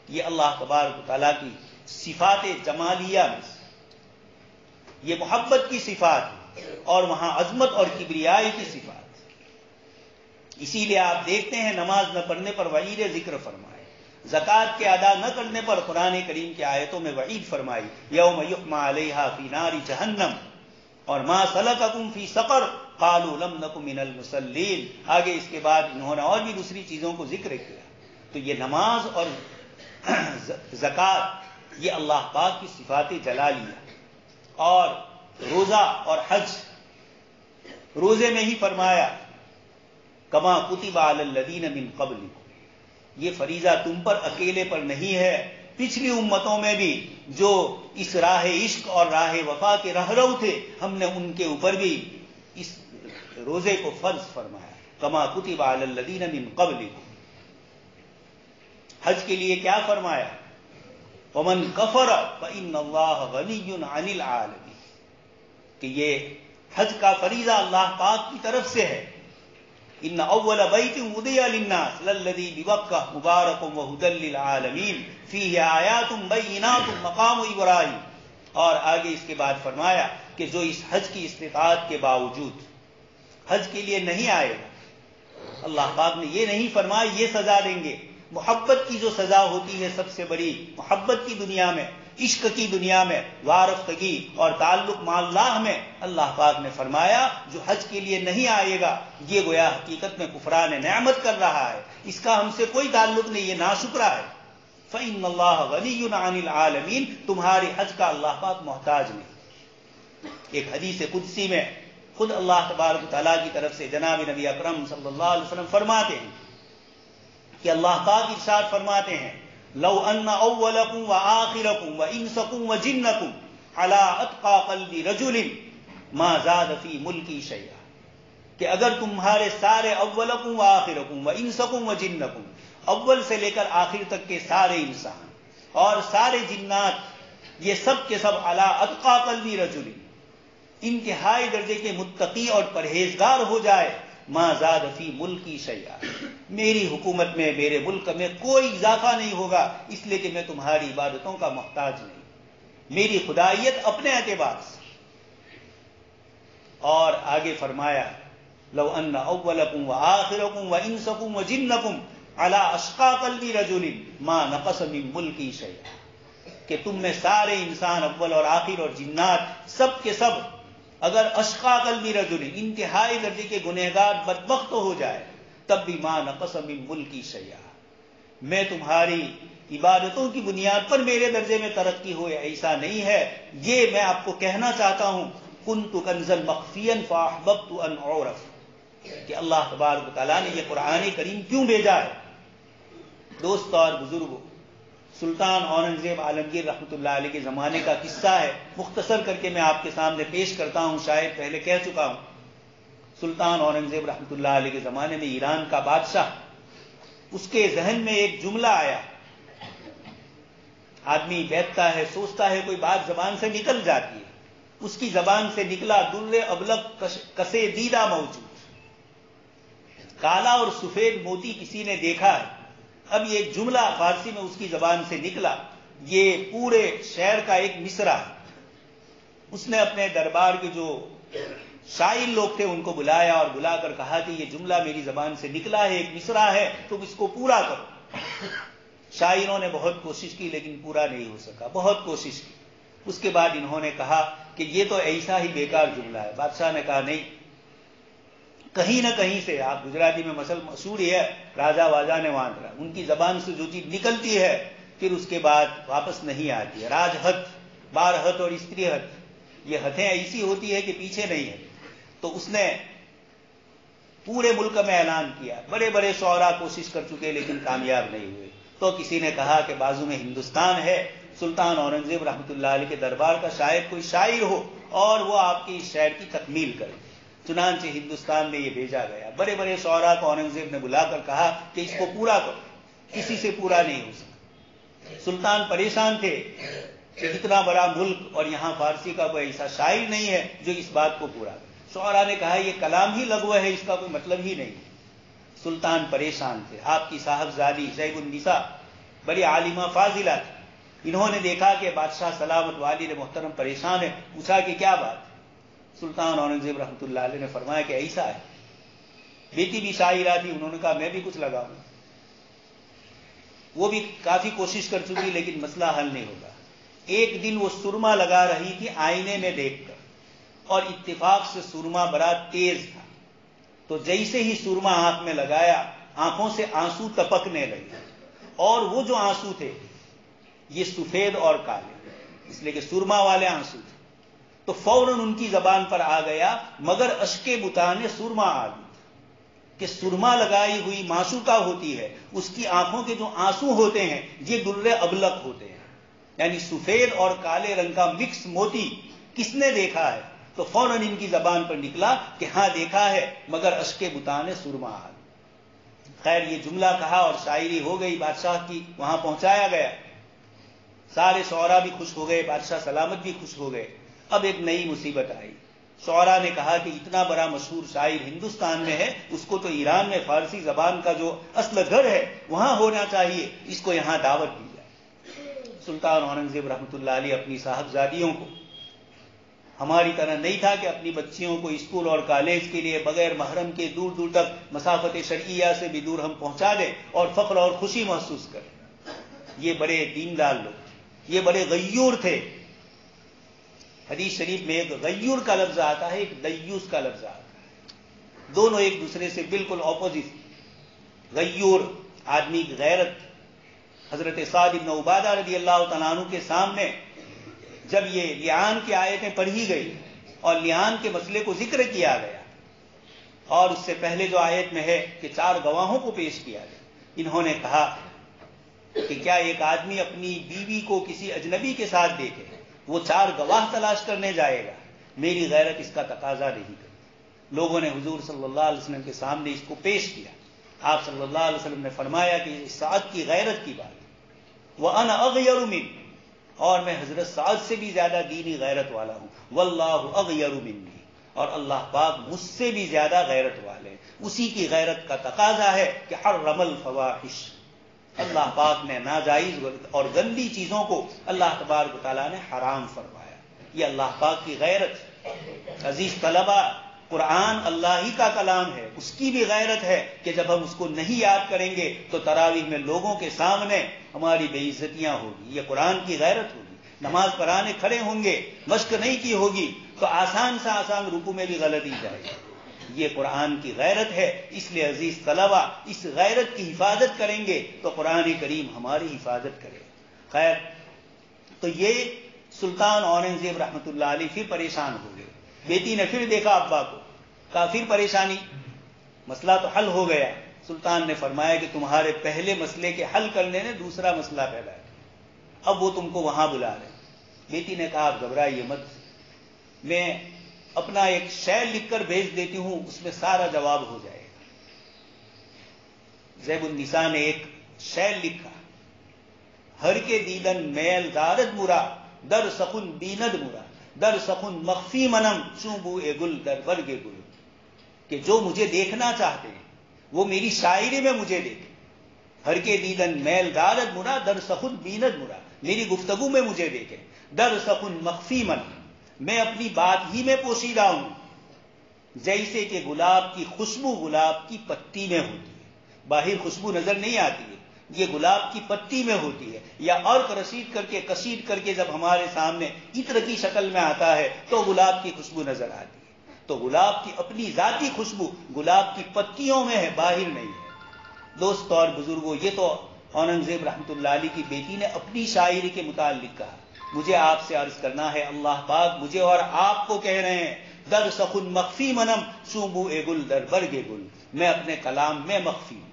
یہ اللہ تبارک و تعالیٰ کی صفات جمالیہ میں سے، یہ محبت کی صفات ہے اور وہاں عظمت اور کبریائی کی صفات۔ اسی لیے آپ دیکھتے ہیں نماز نہ پڑھنے پر وعید ذکر فرمائے، زکوٰۃ کے ادا نہ کرنے پر قرآن کریم کی آیتوں میں وعید فرمائی، یوم یحمى علیہا فی نار جہنم، اور ما سلککم فی سقر قالوا لم نک من المصلین۔ آگے اس کے بعد انہوں نے اور بھی دوسری چیزوں کو ذکر کیا۔ تو یہ نماز اور زکوٰۃ یہ اللہ پاک کی صفات جلالیہ، اور روزہ اور حج، روزے میں ہی فرمایا کما کتب علی الذین من قبلکم، یہ فریضہ تم پر اکیلے پر نہیں ہے، پچھلی امتوں میں بھی جو اس راہ عشق اور راہ وفا کے رہرو تھے ہم نے ان کے اوپر بھی اس روزے کو فرض فرمایا، کما کتب علی الذین من قبلکم۔ حج کے لیے کیا فرمایا؟ ومن کفر فإن اللہ غنی عن العالمین، کہ یہ حج کا فریضہ اللہ پاک کی طرف سے ہے۔ ان اول بیت وضع للناس للذی ببکہ مبارک وہدی للعالمین فیہ آیات بینات مقام ابراہیم، اور آگے اس کے بعد فرمایا کہ جو اس حج کی استطاعت کے باوجود حج کے لیے نہیں آئے گا، اللہ پاک نے یہ نہیں فرمایا یہ سزا دیں گے۔ محبت کی جو سزا ہوتی ہے سب سے بڑی، محبت کی دنیا میں، عشق کی دنیا میں، وارفتگی اور تعلق مع اللہ میں، اللہ پاک نے فرمایا جو حج کے لیے نہیں آئے گا یہ گویا حقیقت میں کفران نعمت کر رہا ہے، اس کا ہم سے کوئی تعلق نہیں، یہ ناشکرا ہے۔ فإن اللہ غنی عن العالمین، تمہارے حج کا اللہ پاک محتاج نہیں۔ ایک حدیث قدسی میں خود اللہ تبارک تعالیٰ کی طرف سے جناب نبی اکرم صلی اللہ علیہ وسلم فرماتے ہیں کہ اللہ پاک ارشاد فرماتے ہیں لو ان اولکم وآخرکم وانسکم وجنکم علی اتقى قلب رجل ما زاد فی ملکی شیئا، کہ اگر تمہارے سارے اولکم وآخرکم وانسکم وجنکم، اول سے لے کر آخر تک کے سارے انسان اور سارے جنات یہ سب کے سب علی اتقی قلبی رجل، انتہائی درجے کے متقی اور پرہیزگار ہو جائے، ما زاد فی ملکی شیئا، میری حکومت میں، میرے ملک میں کوئی اضافہ نہیں ہوگا، اس لیے کہ میں تمہاری عبادتوں کا محتاج نہیں، میری خدائیت اپنے اعتبار سے۔ اور آگے فرمایا لو ان اولکم وآخرکم وانسکم وجنکم علی اشقى قلب رجل ما نقص من ملکی شیئا، کہ تم میں سارے انسان اول اور آخر اور جنات سب کے سب اگر اشقى قلب رجل، انتہائی درجے کے گنہگار بدبخت ہو جائے، تب بھی ما نقص من ملکی شیئا، میں تمہاری عبادتوں کی بنیاد پر میرے درجے میں ترقی ہوئے ایسا نہیں ہے۔ یہ میں آپ کو کہنا چاہتا ہوں، کنت کنزا مخفیا فاحببت ان اعرف، کہ اللہ تبارک و تعالیٰ نے یہ قرآن کریم کیوں بھیجا ہے۔ دوست اور بزرگوں، سلطان اورنگزیب عالمگیر رحمۃ اللہ علیہ کے زمانے کا قصہ ہے، مختصر کر کے میں آپ کے سامنے پیش کرتا ہوں، شاید پہلے کہہ چکا ہوں۔ سلطان اورنگزیب رحمۃ اللہ علیہ کے زمانے میں ایران کا بادشاہ، اس کے ذہن میں ایک جملہ آیا، آدمی بیٹھتا ہے سوچتا ہے، کوئی بات زبان سے نکل جاتی ہے، اس کی زبان سے نکلا در ابلق کسے دیدہ موجود، کالا اور سفید موتی کسی نے دیکھا ہے۔ اب یہ ایک جملہ فارسی میں اس کی زبان سے نکلا، یہ پورے شعر کا ایک مصرع ہے۔ اس نے اپنے دربار کے جو شاعر لوگ تھے ان کو بلایا اور بلا کر کہا کہ یہ جملہ میری زبان سے نکلا ہے، ایک مصرع ہے، تم اس کو پورا کرو۔ شاعروں نے بہت کوشش کی لیکن پورا نہیں ہو سکا، بہت کوشش کی۔ اس کے بعد انہوں نے کہا کہ یہ تو ایسا ہی بیکار جملہ ہے۔ بادشاہ نے کہا نہیں، کہیں نہ کہیں سے، آپ گجراتی میں مسل مشہور ہے، راجا واجا نے واندرا، ان کی زبان سے جو چیز نکلتی ہے پھر اس کے بعد واپس نہیں آتی ہے۔ راج ہتھ، بار ہتھ اور استری ہتھ، یہ ہتھیں ایسی ہوتی ہے کہ پیچھے نہیں ہے۔ تو اس نے پورے ملک میں اعلان کیا، بڑے بڑے شعراء کوشش کر چکے لیکن کامیاب نہیں ہوئے۔ تو کسی نے کہا کہ بازو میں ہندوستان ہے، سلطان اورنگزیب رحمۃ اللہ علیہ کے دربار کا شاید کوئی شاعر ہو اور وہ آپ کی اس شعر کی تکمیل کرے۔ چنانچہ ہندوستان میں یہ بھیجا گیا، بڑے بڑے شعراء کو اورنگزیب نے بلا کر کہا کہ اس کو پورا کرو، کسی سے پورا نہیں ہو سکا۔ سلطان پریشان تھے کہ اتنا بڑا ملک اور یہاں فارسی کا کوئی ایسا شاعر نہیں ہے جو اس بات کو پورا کرے۔ شعراء نے کہا یہ کلام ہی لغو ہے، اس کا کوئی مطلب ہی نہیں۔ سلطان پریشان تھے۔ آپ کی صاحبزادی زیب النساء بڑی عالمہ فاضلہ تھی، انہوں نے دیکھا کہ بادشاہ سلامت والد محترم پریشان ہے، پوچھا کہ کیا بات۔ سلطان اورنگزیب رحمۃ اللہ علیہ نے فرمایا کہ ایسا ہے، بیٹی بھی شاعرہ تھی، انہوں نے کہا میں بھی کچھ لگاؤں، وہ بھی کافی کوشش کر چکی لیکن مسئلہ حل نہیں ہوگا۔ ایک دن وہ سرما لگا رہی تھی آئینے میں دیکھ کر، اور اتفاق سے سرما بڑا تیز تھا، تو جیسے ہی سرما آنکھ میں لگایا آنکھوں سے آنسو ٹپکنے لگے، اور وہ جو آنسو تھے یہ سفید اور کالے، اس لیے کہ سرما والے آنسو تھے۔ تو فوراً ان کی زبان پر آ گیا مگر اشک بتانے سرما آ گئی، کہ سرما لگائی ہوئی معشوقہ ہوتی ہے، اس کی آنکھوں کے جو آنسو ہوتے ہیں یہ در ابلق ہوتے ہیں، یعنی سفید اور کالے رنگ کا مکس موتی کس نے دیکھا ہے؟ تو فوراً ان کی زبان پر نکلا کہ ہاں دیکھا ہے مگر اشک بتانے سرما آ گئی۔ خیر یہ جملہ کہا اور شاعری ہو گئی، بادشاہ کی وہاں پہنچایا گیا، سارے شعراء بھی خوش ہو گئے، بادشاہ سلامت بھی خوش ہو گئے۔ اب ایک نئی مصیبت آئی، شعراء نے کہا کہ اتنا بڑا مشہور شاعر ہندوستان میں ہے، اس کو تو ایران میں فارسی زبان کا جو اصل گھر ہے وہاں ہونا چاہیے، اس کو یہاں دعوت دی جائے۔ سلطان اورنگزیب رحمۃ اللہ علیہ اپنی صاحبزادیوں کو، ہماری طرح نہیں تھا کہ اپنی بچیوں کو اسکول اور کالج کے لیے بغیر محرم کے دور دور تک مسافت شرعیہ سے بھی دور ہم پہنچا دیں اور فخر اور خوشی محسوس کریں۔ یہ بڑے دیندار لوگ، یہ بڑے غیور تھے۔ حدیث شریف میں ایک غیور کا لفظ آتا ہے، ایک دیوس کا لفظ آتا ہے، دونوں ایک دوسرے سے بالکل اپوزٹ۔ غیور آدمی کی غیرت۔ حضرت سعد بن عبادہ رضی اللہ تعالیٰ عنہ کے سامنے جب یہ لعان کی آیتیں پڑھی گئی اور لعان کے مسئلے کو ذکر کیا گیا، اور اس سے پہلے جو آیت میں ہے کہ 4 گواہوں کو پیش کیا گیا، انہوں نے کہا کہ کیا ایک آدمی اپنی بیوی کو کسی اجنبی کے ساتھ دیکھے، وہ 4 گواہ تلاش کرنے جائے گا؟ میری غیرت اس کا تقاضا نہیں کرتی۔ لوگوں نے حضور صلی اللہ علیہ وسلم کے سامنے اس کو پیش کیا، آپ صلی اللہ علیہ وسلم نے فرمایا کہ اس سعد کی غیرت کی بات، وَأَنَا أَغْيَرُ مِنْ، اور میں حضرت سعد سے بھی زیادہ دینی غیرت والا ہوں، واللہ اغیر منی، اور اللہ پاک مجھ سے بھی زیادہ غیرت والے ہیں۔ اسی کی غیرت کا تقاضا ہے کہ حرم الفواحش، اللہ پاک نے ناجائز اور گندی چیزوں کو اللہ تبارک و تعالیٰ نے حرام فرمایا۔ یہ اللہ پاک کی غیرت۔ عزیز طلبہ، قرآن اللہ ہی کا کلام ہے، اس کی بھی غیرت ہے کہ جب ہم اس کو نہیں یاد کریں گے تو تراویح میں لوگوں کے سامنے ہماری بے عزتیاں ہوگی۔ یہ قرآن کی غیرت ہوگی۔ نماز پڑھانے کھڑے ہوں گے، مشق نہیں کی ہوگی تو آسان سے آسان رکوع میں بھی غلطی جائے گی۔ یہ قرآن کی غیرت ہے۔ اس لیے عزیز طلبہ، اس غیرت کی حفاظت کریں گے تو قرآن کریم ہماری حفاظت کرے گا۔ خیر، تو یہ سلطان اورنگزیب رحمۃ اللہ علیہ پھر پریشان ہو گئے۔ بیٹی نے پھر دیکھا ابا کو، کہا پھر پریشانی، مسئلہ تو حل ہو گیا۔ سلطان نے فرمایا کہ تمہارے پہلے مسئلے کے حل کرنے نے دوسرا مسئلہ پیدا ہے، اب وہ تم کو وہاں بلا رہے ہیں۔ بیٹی نے کہا آپ گھبرائیے مت، میں اپنا ایک شعر لکھ کر بھیج دیتی ہوں، اس میں سارا جواب ہو جائے گا۔ زیب النساء نے ایک شعر لکھا، ہر کے دیدن میل دارد مرا، در سخن بیند مرا، در سخن مخفی منم، چوبو اے گل در برگ گل، کہ جو مجھے دیکھنا چاہتے ہیں وہ میری شاعری میں مجھے دیکھیں۔ ہر کے دیدن میل دارد مرا، در سخن بیند مرا، میری گفتگو میں مجھے دیکھیں۔ در سخن مخفی منم، میں اپنی بات ہی میں پوشیدہ ہوں، جیسے کہ گلاب کی خوشبو گلاب کی پتی میں ہوتی ہے، باہر خوشبو نظر نہیں آتی ہے، یہ گلاب کی پتی میں ہوتی ہے، یا اور کشید کر کے جب ہمارے سامنے عطر کی شکل میں آتا ہے تو گلاب کی خوشبو نظر آتی ہے۔ تو گلاب کی اپنی ذاتی خوشبو گلاب کی پتیوں میں ہے، باہر نہیں ہے۔ دوستو اور بزرگوں، یہ تو اورنگزیب رحمۃ اللہ علیہ کی بیٹی نے اپنی شاعری کے متعلق کہا۔ مجھے آپ سے عرض کرنا ہے، اللہ پاک مجھے اور آپ کو کہہ رہے ہیں، در سخن مخفی منم، چوبو اے گل در برگ گل، میں اپنے کلام میں مخفی ہوں۔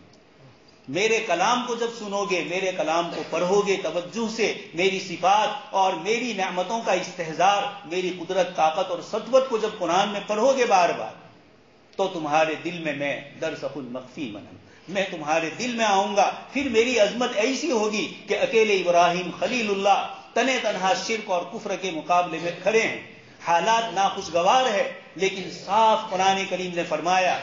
میرے کلام کو جب سنو گے، میرے کلام کو پڑھو گے توجہ سے، میری صفات اور میری نعمتوں کا استحضار، میری قدرت، طاقت اور سطوت کو جب قرآن میں پڑھو گے بار بار، تو تمہارے دل میں در سخن مخفی منم، میں تمہارے دل میں آؤں گا۔ پھر میری عظمت ایسی ہوگی کہ اکیلے ابراہیم خلیل اللہ تنے تنہا شرک اور کفر کے مقابلے میں کھڑے ہیں۔ حالات ناخوشگوار ہے، لیکن صاف قرآن کریم نے فرمایا،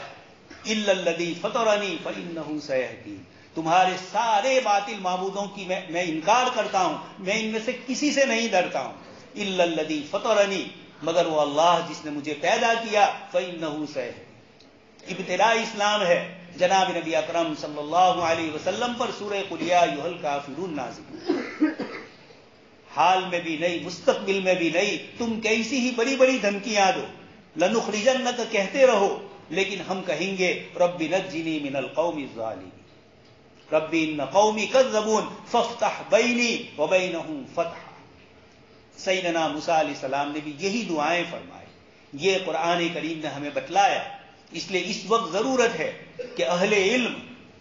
الا الذی فطرنی فانہ سیہدین، تمہارے سارے باطل معبودوں کی میں انکار کرتا ہوں، میں ان میں سے کسی سے نہیں ڈرتا ہوں۔ الا الذی فطرنی، مگر وہ اللہ جس نے مجھے پیدا کیا، فانہ سیہدین۔ ابتداء اسلام ہے، جناب نبی اکرم صلی اللہ علیہ وسلم پر سورہ قل یا ایھا الکافرون نازل، حال میں بھی نہیں، مستقبل میں بھی نہیں۔ تم کیسی ہی بڑی بڑی دھمکیاں دو، لنخرجنک کہتے رہو، لیکن ہم کہیں گے رب نجنی من القوم الظالمین، رب ان قومی کذبون فافتح بینی وبینہم فتحا۔ سیدنا موسیٰ علیہ السلام نے بھی یہی دعائیں فرمائی، یہ قرآن کریم نے ہمیں بتلایا۔ اس لیے اس وقت ضرورت ہے کہ اہل علم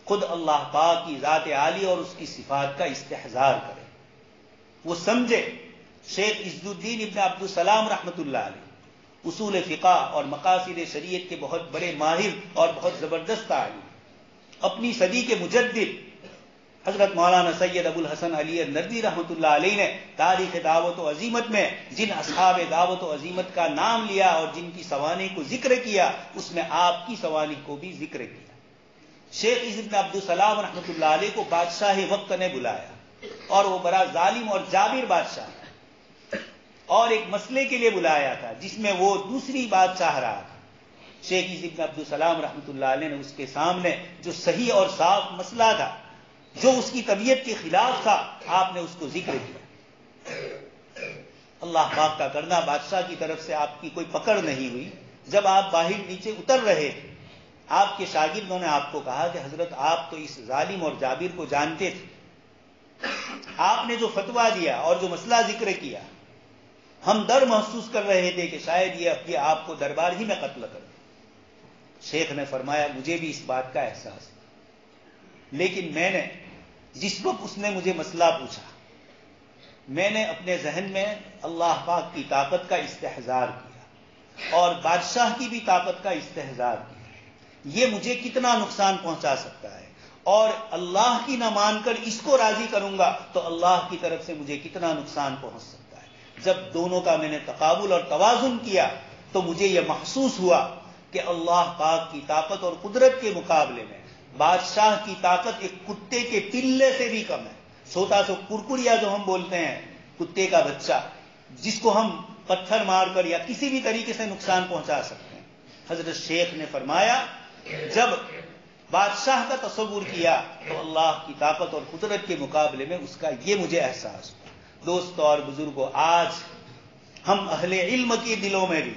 خود اللہ پاک کی ذات عالی اور اس کی صفات کا استحضار کرے، وہ سمجھے۔ شیخ عز الدین ابن عبد السلام رحمۃ اللہ علیہ اصول فقہ اور مقاصد شریعت کے بہت بڑے ماہر اور بہت زبردست عالم، اپنی صدی کے مجدد حضرت مولانا سید ابو الحسن علی الندوی رحمۃ اللہ علیہ نے تاریخ دعوت و عظیمت میں جن اصحاب دعوت و عظیمت کا نام لیا اور جن کی سوانح کو ذکر کیا، اس میں آپ کی سوانح کو بھی ذکر کیا۔ شیخ عز ابن عبد السلام رحمۃ اللہ علیہ کو بادشاہ وقت نے بلایا، اور وہ بڑا ظالم اور جابر بادشاہ تھا، اور ایک مسئلے کے لیے بلایا تھا جس میں وہ دوسری بات چاہ رہا تھا۔ شیخ عز ابن عبد السلام رحمۃ اللہ علیہ نے اس کے سامنے جو صحیح اور صاف مسئلہ تھا، جو اس کی طبیعت کے خلاف تھا، آپ نے اس کو ذکر کیا۔ اللہ پاک کا کرنا، بادشاہ کی طرف سے آپ کی کوئی پکڑ نہیں ہوئی۔ جب آپ باہر نیچے اتر رہے تھے، آپ کے شاگردوں نے آپ کو کہا کہ حضرت آپ تو اس ظالم اور جابر کو جانتے تھے، آپ نے جو فتویٰ دیا اور جو مسئلہ ذکر کیا، ہم ڈر محسوس کر رہے تھے کہ شاید یہ آپ کو دربار ہی میں قتل کر دے۔ شیخ نے فرمایا مجھے بھی اس بات کا احساس ہے، لیکن میں نے جس وقت اس نے مجھے مسئلہ پوچھا، میں نے اپنے ذہن میں اللہ پاک کی طاقت کا استحضار کیا اور بادشاہ کی بھی طاقت کا استحضار کیا، یہ مجھے کتنا نقصان پہنچا سکتا ہے اور اللہ کی نہ مان کر اس کو راضی کروں گا تو اللہ کی طرف سے مجھے کتنا نقصان پہنچ سکتا ہے۔ جب دونوں کا میں نے تقابل اور توازن کیا تو مجھے یہ محسوس ہوا کہ اللہ پاک کی طاقت اور قدرت کے مقابلے میں بادشاہ کی طاقت ایک کتے کے پلے سے بھی کم ہے۔ چھوٹا سا کرکریا جو ہم بولتے ہیں، کتے کا بچہ، جس کو ہم پتھر مار کر یا کسی بھی طریقے سے نقصان پہنچا سکتے ہیں۔ حضرت شیخ نے فرمایا جب بادشاہ کا تصور کیا تو اللہ کی طاقت اور قدرت کے مقابلے میں اس کا یہ مجھے احساس ہوا۔ دوستو اور بزرگوں، آج ہم اہل علم کے دلوں میں بھی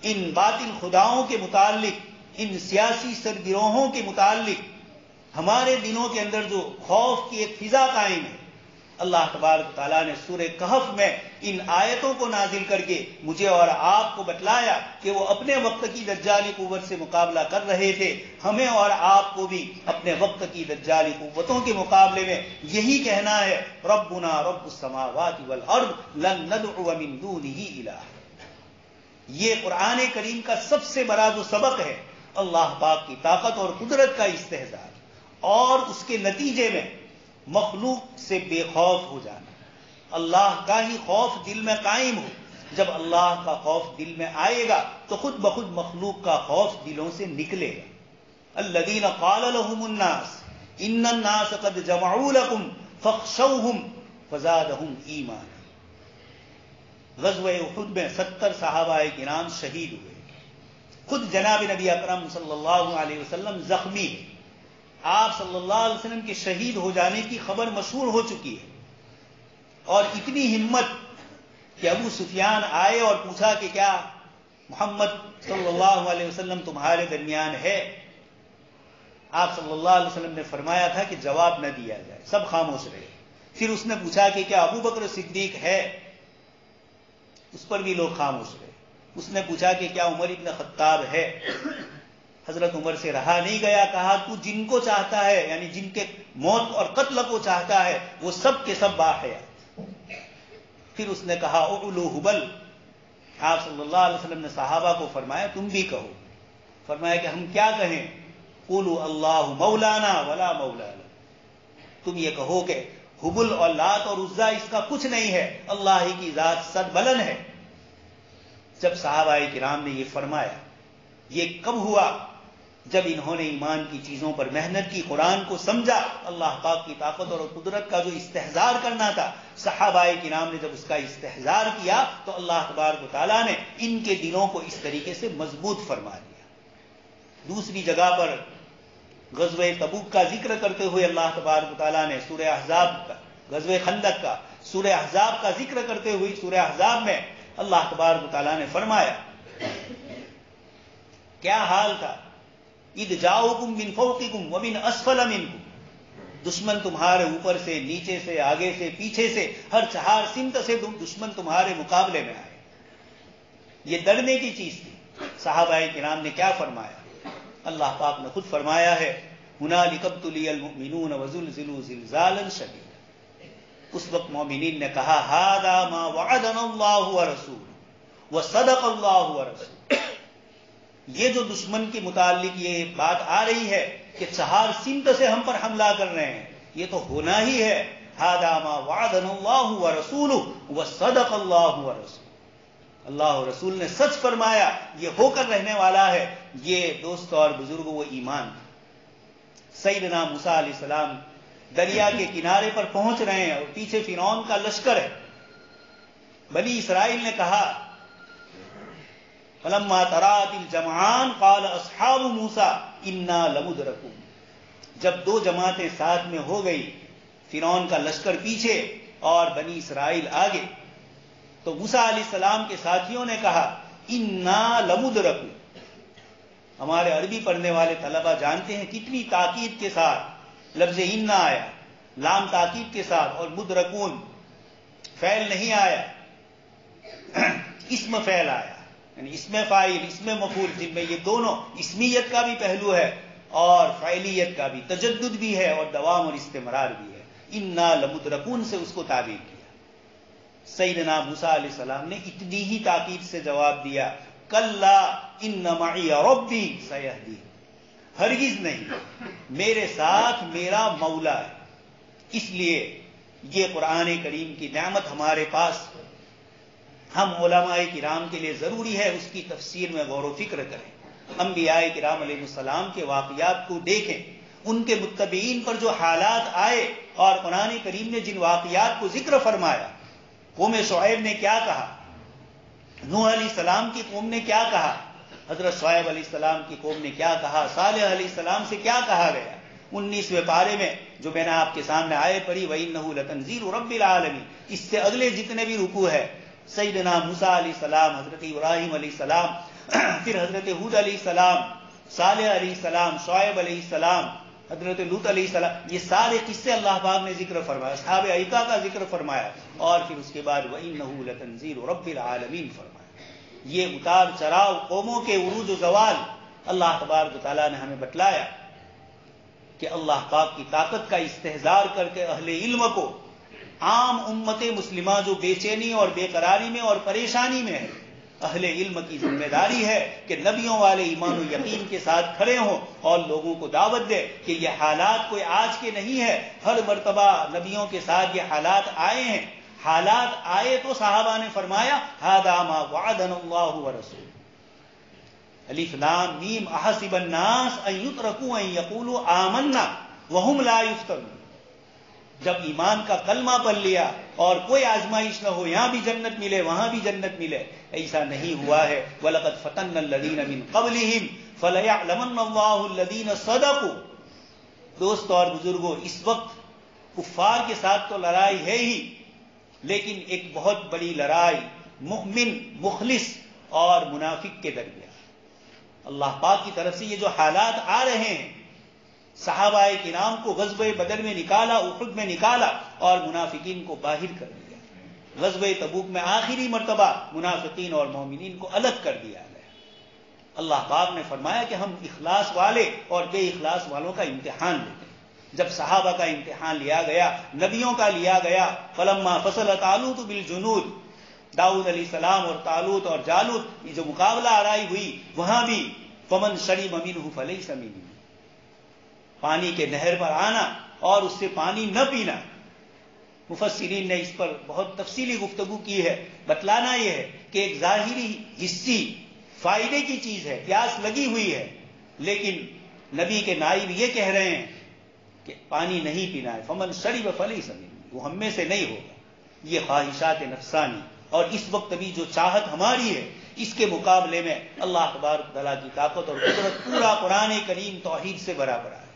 ان باطل خداؤں کے متعلق، ان سیاسی سرگروہوں کے متعلق ہمارے دلوں کے اندر جو خوف کی ایک فضا قائم ہے، اللہ تبارک تعالیٰ نے سورہ کہف میں ان آیتوں کو نازل کر کے مجھے اور آپ کو بتلایا کہ وہ اپنے وقت کی دجالی قوت سے مقابلہ کر رہے تھے۔ ہمیں اور آپ کو بھی اپنے وقت کی دجالی قوتوں کے مقابلے میں یہی کہنا ہے، ربنا رب السماوات والارض لن ندعو من دونہ الہ۔ یہ قرآن کریم کا سب سے بڑا جو سبق ہے، اللہ پاک کی طاقت اور قدرت کا استحضار اور اس کے نتیجے میں مخلوق سے بے خوف ہو جانا، اللہ کا ہی خوف دل میں قائم ہو۔ جب اللہ کا خوف دل میں آئے گا تو خود بخود مخلوق کا خوف دلوں سے نکلے گا۔ الذین قال لهم الناس ان الناس قد جمعوا لكم فاخشوهم فزادهم ایمانا۔ غزوہ احد میں 70 صحابہ کرام شہید ہوئے، خود جناب نبی اکرم صلی اللہ علیہ وسلم زخمی ہے۔ آپ صلی اللہ علیہ وسلم کے شہید ہو جانے کی خبر مشہور ہو چکی ہے، اور اتنی ہمت کہ ابو سفیان آئے اور پوچھا کہ کیا محمد صلی اللہ علیہ وسلم تمہارے درمیان ہے؟ آپ صلی اللہ علیہ وسلم نے فرمایا تھا کہ جواب نہ دیا جائے، سب خاموش رہے۔ پھر اس نے پوچھا کہ کیا ابو بکر صدیق ہے؟ اس پر بھی لوگ خاموش رہے۔ اس نے پوچھا کہ کیا عمر ابن خطاب ہے؟ حضرت عمر سے رہا نہیں گیا، کہا تو جن کو چاہتا ہے، یعنی جن کے موت اور قتل کو چاہتا ہے، وہ سب کے سب باحیا۔ پھر اس نے کہا اعلو حبل۔ آپ صلی اللہ علیہ وسلم نے صحابہ کو فرمایا تم بھی کہو۔ فرمایا کہ ہم کیا کہیں؟ قولوا اللہ مولانا ولا مولا لنا۔ تم یہ کہو کہ حبل اور لات اور عزا اس کا کچھ نہیں ہے، اللہ ہی کی ذات سد بلند ہے۔ جب صحابہ کرام نے یہ فرمایا، یہ کب ہوا؟ جب انہوں نے ایمان کی چیزوں پر محنت کی، قرآن کو سمجھا، اللہ پاک کی طاقت اور قدرت کا جو استحضار کرنا تھا، صحابہ کرام نے جب اس کا استحضار کیا تو اللہ تبارک و تعالیٰ نے ان کے دلوں کو اس طریقے سے مضبوط فرما دیا۔ دوسری جگہ پر غزوہ تبوک کا ذکر کرتے ہوئے اللہ تبارک و تعالیٰ نے سورہ احزاب کا، غزوہ خندق کا، سورہ احزاب کا ذکر کرتے ہوئے سورہ احزاب میں اللہ تبارک و تعالیٰ نے فرمایا کیا حال تھا؟ اذ جاؤکم من فوقکم ومن اسفل منکم۔ دشمن تمہارے اوپر سے، نیچے سے، آگے سے، پیچھے سے، ہر چہار سمت سے دشمن تمہارے مقابلے میں آئے۔ یہ ڈرنے کی چیز تھی۔ صحابہ کرام نے کیا فرمایا؟ اللہ پاک نے خود فرمایا ہے ہنالک ابتلی المؤمنون وزلزلوا زلزالا شدیدا۔ اس وقت مومنین نے کہا ھذا ما وعدنا اللہ ورسولہ وصدق اللہ ورسولہ۔ یہ جو دشمن کے متعلق یہ بات آ رہی ہے کہ چہار سمت سے ہم پر حملہ کر رہے ہیں، یہ تو ہونا ہی ہے۔ ھذا ما وعدنا اللہ ورسولہ وصدق اللہ ورسولہ۔ اللہ و رسول نے سچ فرمایا، یہ ہو کر رہنے والا ہے۔ یہ دوستوں اور بزرگوں وہ ایمان تھا۔ سیدنا موسیٰ علیہ السلام دریا کے کنارے پر پہنچ رہے ہیں اور پیچھے فرعون کا لشکر ہے۔ بنی اسرائیل نے کہا فلما تراءت الجمعان قال اصحاب موسیٰ انا لمدرکون۔ جب دو جماعتیں ساتھ میں ہو گئی، فرعون کا لشکر پیچھے اور بنی اسرائیل آگے، تو موسیٰ علیہ السلام کے ساتھیوں نے کہا انا لمدرکون۔ ہمارے عربی پڑھنے والے طلبہ جانتے ہیں کتنی تاکید کے ساتھ لفظ انا آیا، لام تاکید کے ساتھ، اور مدرکون فعل نہیں آیا، اسم فعل آیا، یعنی اسم فاعل، اسم مفعول، جن میں یہ دونوں اسمیت کا بھی پہلو ہے اور فعلیت کا بھی، تجدد بھی ہے اور دوام اور استمرار بھی ہے۔ انا لمدرکون سے اس کو تعبیر کیا۔ سیدنا موسیٰ علیہ السلام نے اتنی ہی تاکید سے جواب دیا کلا ان معی ربی سیہدین۔ ہرگز نہیں، میرے ساتھ میرا مولا ہے. اس لیے یہ قرآن کریم کی نعمت ہمارے پاس ہم علماء کرام کے لیے ضروری ہے اس کی تفسیر میں غور و فکر کریں. انبیاء کرام علیہ السلام کے واقعات کو دیکھیں, ان کے متبعین پر جو حالات آئے اور قرآن کریم نے جن واقعات کو ذکر فرمایا. قوم شعیب نے کیا کہا, نوح علیہ السلام کی قوم نے کیا کہا, حضرت شعیب علیہ السلام کی قوم نے کیا کہا, صالح علیہ السلام سے کیا کہا گیا. 19ویں پارے میں جو میں نے آپ کے سامنے آیت پڑھی, وَإِنَّهُ لَتَنزِيلُ رَبِّ الْعَالَمِينَ, اس سے اگلے جتنے بھی رکوع ہے سیدنا موسیٰ علیہ السلام, حضرت ابراہیم علیہ السلام, پھر حضرت ہود علیہ السلام, صالح علیہ السلام, شعیب علیہ السلام, حضرت لوط علیہ السلام, یہ سارے قصے اللہ پاک نے ذکر فرمایا, اصحاب ایکا کا ذکر فرمایا, اور پھر اس کے بعد وَإِنَّهُ لَتَنزِيلُ رَبِّ الْعَالَمِينَ فرمایا. یہ اتار چڑھاؤ, قوموں کے عروج و زوال اللہ تبارک و تعالیٰ نے ہمیں بتلایا کہ اللہ پاک کی طاقت کا استحضار کر کے اہل علم کو, عام امت مسلمہ جو بے چینی اور بے قراری میں اور پریشانی میں ہے, اہل علم کی ذمہ داری ہے کہ نبیوں والے ایمان و یقین کے ساتھ کھڑے ہوں اور لوگوں کو دعوت دے کہ یہ حالات کوئی آج کے نہیں ہے, ہر مرتبہ نبیوں کے ساتھ یہ حالات آئے ہیں. حالات آئے تو صحابہ نے فرمایا ھذا ما وعدنا اللہ ورسولہ. الف لام میم احسب الناس ان یترکوا ان یقولوا آمنا وهم لا یفتنون. جب ایمان کا کلمہ پڑھ لیا اور کوئی آزمائش نہ ہو, یہاں بھی جنت ملے وہاں بھی جنت ملے, ایسا نہیں ہوا ہے. وَلَقَدْ فَتَنَّا الَّذِينَ مِن قَبْلِهِمْ فَلَيَعْلَمَنَّ اللَّهُ الَّذِينَ صَدَقُوا. دوست اور بزرگوں, اس وقت کفار کے ساتھ تو لڑائی ہے ہی, لیکن ایک بہت بڑی لڑائی مؤمن, مخلص اور منافق کے درمیان. اللہ پاک کی طرف سے یہ جو حالات آ رہے ہیں, صحابہ کرام کو غزوہ بدر میں نکالا, احد میں نکالا اور منافقین کو باہر کر دیا. غزوہ تبوک میں آخری مرتبہ منافقین اور مومنین کو الگ کر دیا گیا. اللہ پاک نے فرمایا کہ ہم اخلاص والے اور بے اخلاص والوں کا امتحان لیتے ہیں. جب صحابہ کا امتحان لیا گیا, نبیوں کا لیا گیا, فلما فصل طالوت بالجنود, داؤد علیہ السلام اور طالوت اور جالوت, یہ جو مقابلہ آرائی ہوئی, وہاں بھی فمن شرب منہ فلیس منی, پانی کے نہر پر آنا اور اس سے پانی نہ پینا. مفسرین نے اس پر بہت تفصیلی گفتگو کی ہے. بتلانا یہ ہے کہ ایک ظاہری حصی فائدے کی چیز ہے, پیاس لگی ہوئی ہے, لیکن نبی کے نائب یہ کہہ رہے ہیں کہ پانی نہیں پینا ہے. فمن شرب فلیس منی, وہ ہم میں سے نہیں ہوگا. یہ خواہشات نفسانی اور اس وقت بھی جو چاہت ہماری ہے, اس کے مقابلے میں اللہ تبارک تعالیٰ کی طاقت اور قدرت, پورا قرآن کریم توحید سے برابر ہے.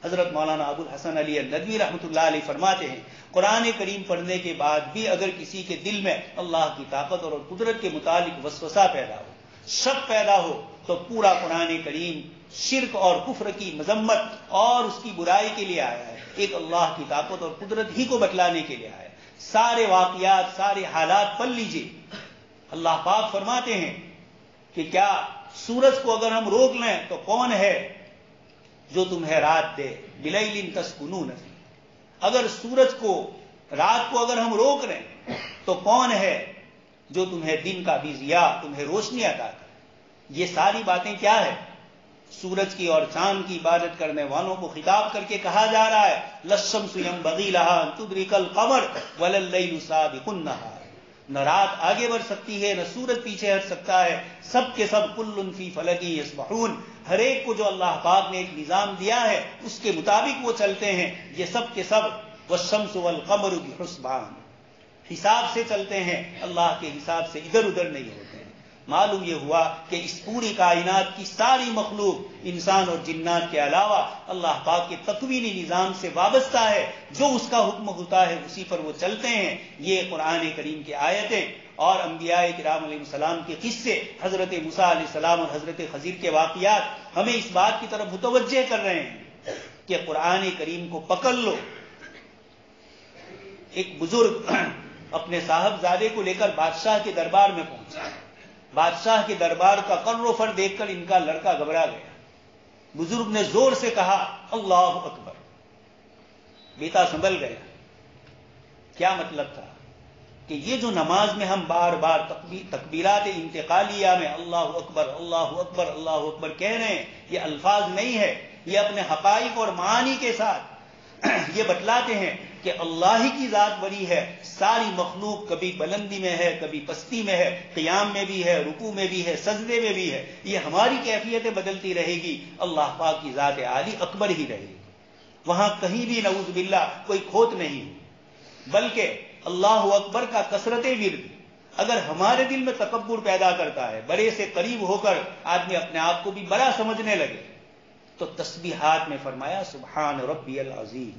حضرت مولانا ابو الحسن علی الندوی رحمۃ اللہ علیہ فرماتے ہیں, قرآن کریم پڑھنے کے بعد بھی اگر کسی کے دل میں اللہ کی طاقت اور قدرت کے متعلق وسوسہ پیدا ہو, شک پیدا ہو, تو پورا قرآن کریم شرک اور کفر کی مذمت اور اس کی برائی کے لیے آیا ہے, ایک اللہ کی طاقت اور قدرت ہی کو بتلانے کے لیے آیا ہے. سارے واقعات, سارے حالات پڑھ لیجئے. اللہ پاک فرماتے ہیں کہ کیا سورج کو اگر ہم روک لیں تو کون ہے جو تمہیں رات دے, بلیل تسکنون فی. اگر سورج کو, رات کو اگر ہم روک لیں تو کون ہے جو تمہیں دن کا بھی ضیاء, تمہیں روشنی عطا کرے. یہ ساری باتیں کیا ہے, سورج کی اور چاند کی عبادت کرنے والوں کو خطاب کر کے کہا جا رہا ہے للشمس ينبغي لها ان تدرك القمر ولا الليل سابق النهار. نہ رات آگے بڑھ سکتی ہے, نہ سورج پیچھے ہٹ سکتا ہے, سب کے سب کل فی فلک یسبحون. ہر ایک کو جو اللہ پاک نے ایک نظام دیا ہے اس کے مطابق وہ چلتے ہیں. یہ سب کے سب والشمس والقمر بحسبان, حساب سے چلتے ہیں, اللہ کے حساب سے ادھر ادھر نہیں ہوتے ہیں. معلوم یہ ہوا کہ اس پوری کائنات کی ساری مخلوق, انسان اور جنات کے علاوہ, اللہ پاک کے تکوینی نظام سے وابستہ ہے. جو اس کا حکم ہوتا ہے اسی پر وہ چلتے ہیں. یہ قرآن کریم کی آیتیں اور انبیاء کرام علیہ السلام کے قصے, حضرت موسیٰ علیہ السلام اور حضرت خضر کے واقعات ہمیں اس بات کی طرف متوجہ کر رہے ہیں کہ قرآن کریم کو پکڑ لو. ایک بزرگ اپنے صاحبزادے کو لے کر بادشاہ کے دربار میں پہنچا. بادشاہ کے دربار کا کر و فر دیکھ کر ان کا لڑکا گھبرا گیا. بزرگ نے زور سے کہا اللہ اکبر. بیٹا سنبھل گیا. کیا مطلب تھا کہ یہ جو نماز میں ہم بار بار تکبیرات انتقالیہ میں اللہ اکبر اللہ اکبر اللہ اکبر کہہ رہے ہیں, یہ الفاظ نہیں ہے, یہ اپنے حقائق اور معانی کے ساتھ یہ بتلاتے ہیں کہ اللہ ہی کی ذات بڑی ہے، ساری مخلوق کبھی بلندی میں ہے، کبھی پستی میں ہے، قیام میں بھی ہے، رکوع میں بھی ہے، سجدے میں بھی ہے، یہ ہماری کیفیتیں بدلتی رہے گی، اللہ پاک کی ذات عالی اکبر ہی رہے گی، وہاں کہیں بھی نعوذ باللہ کوئی کھوٹ نہیں، بلکہ اللہ اکبر کا کثرت ورد اگر ہمارے دل میں تکبر پیدا کرتا ہے، بڑے سے قریب ہو کر آدمی اپنے آپ کو بھی بڑا سمجھنے لگے، تو تسبیحات میں فرمایا سبحان ربی العظیم،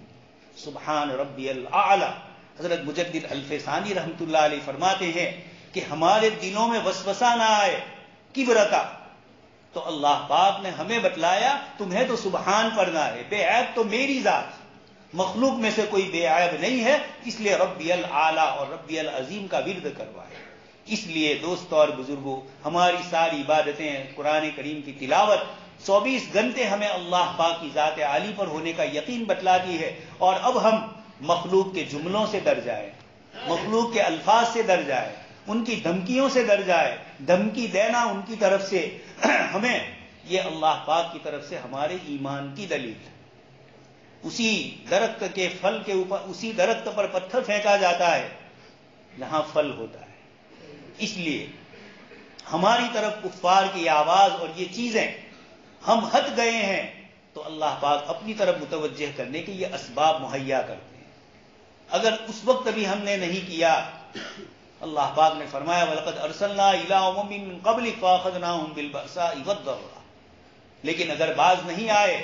سبحان ربی الاعلی۔ حضرت مجدد الفسانی رحمۃ اللہ علیہ فرماتے ہیں کہ ہمارے دلوں میں وسوسہ نہ آئے کبر کا، تو اللہ پاک نے ہمیں بتلایا تمہیں تو سبحان پڑھنا ہے، بے عیب تو میری ذات، مخلوق میں سے کوئی بے عیب نہیں ہے، اس لیے ربی الاعلی اور ربی العظیم کا ورد کروائے۔ اس لیے دوستو اور بزرگوں، ہماری ساری عبادتیں، قرآن کریم کی تلاوت 24 گھنٹے ہمیں اللہ پاک کی ذات عالی پر ہونے کا یقین بتلاتی ہے، اور اب ہم مخلوق کے جملوں سے ڈر جائیں، مخلوق کے الفاظ سے ڈر جائیں، ان کی دھمکیوں سے ڈر جائے، دھمکی دینا ان کی طرف سے ہمیں، یہ اللہ پاک کی طرف سے ہمارے ایمان کی دلیل ہے۔ اسی درخت کے پھل کے اوپر، اسی درخت پر پتھر پھینکا جاتا ہے جہاں پھل ہوتا ہے۔ اس لیے ہماری طرف کفار کی آواز اور یہ چیزیں ہم ہٹ گئے ہیں تو اللہ پاک اپنی طرف متوجہ کرنے کے یہ اسباب مہیا کرتے ہیں۔ اگر اس وقت بھی ہم نے نہیں کیا، اللہ پاک نے فرمایا وَلَقَدْ أَرْسَلْنَا إِلَىٰ أُمَمٍ مِّن قَبْلِكَ فَأَخَذْنَاهُم بِالْبَأْسَاءِ وَالضَّرَّاءِ، لیکن اگر باز نہیں آئے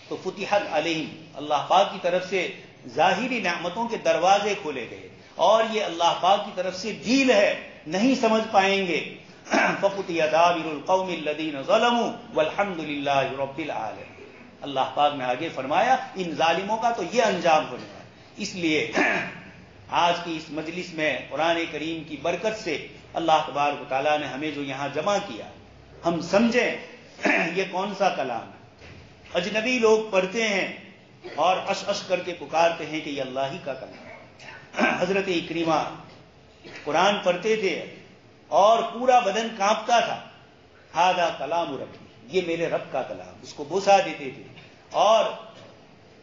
تو فتحت علیہم، اللہ پاک کی طرف سے ظاہری نعمتوں کے دروازے کھولے گئے، اور یہ اللہ پاک کی طرف سے ڈیل ہے، نہیں سمجھ پائیں گے۔ فَقُطِعَ دَابِرُ الْقَوْمِ الَّذِينَ ظَلَمُوا وَالْحَمْدُ لِلَّهِ رَبِّ الْعَالَمِينَ۔ اللہ پاک نے آگے فرمایا ان ظالموں کا تو یہ انجام ہونے والا ہے۔ اس لیے آج کی اس مجلس میں قرآن کریم کی برکت سے اللہ تبارک و تعالیٰ نے ہمیں جو یہاں جمع کیا، ہم سمجھیں یہ کون سا کلام ہے۔ اجنبی لوگ پڑھتے ہیں اور اش اش کر کے پکارتے ہیں کہ یہ اللہ ہی کا کلام ہے۔ حضرت اکرمہ قرآن پڑھتے تھے اور پورا بدن کانپتا تھا، ھذا کلام ربی، یہ میرے رب کا کلام، اس کو بوسا دیتے تھے۔ اور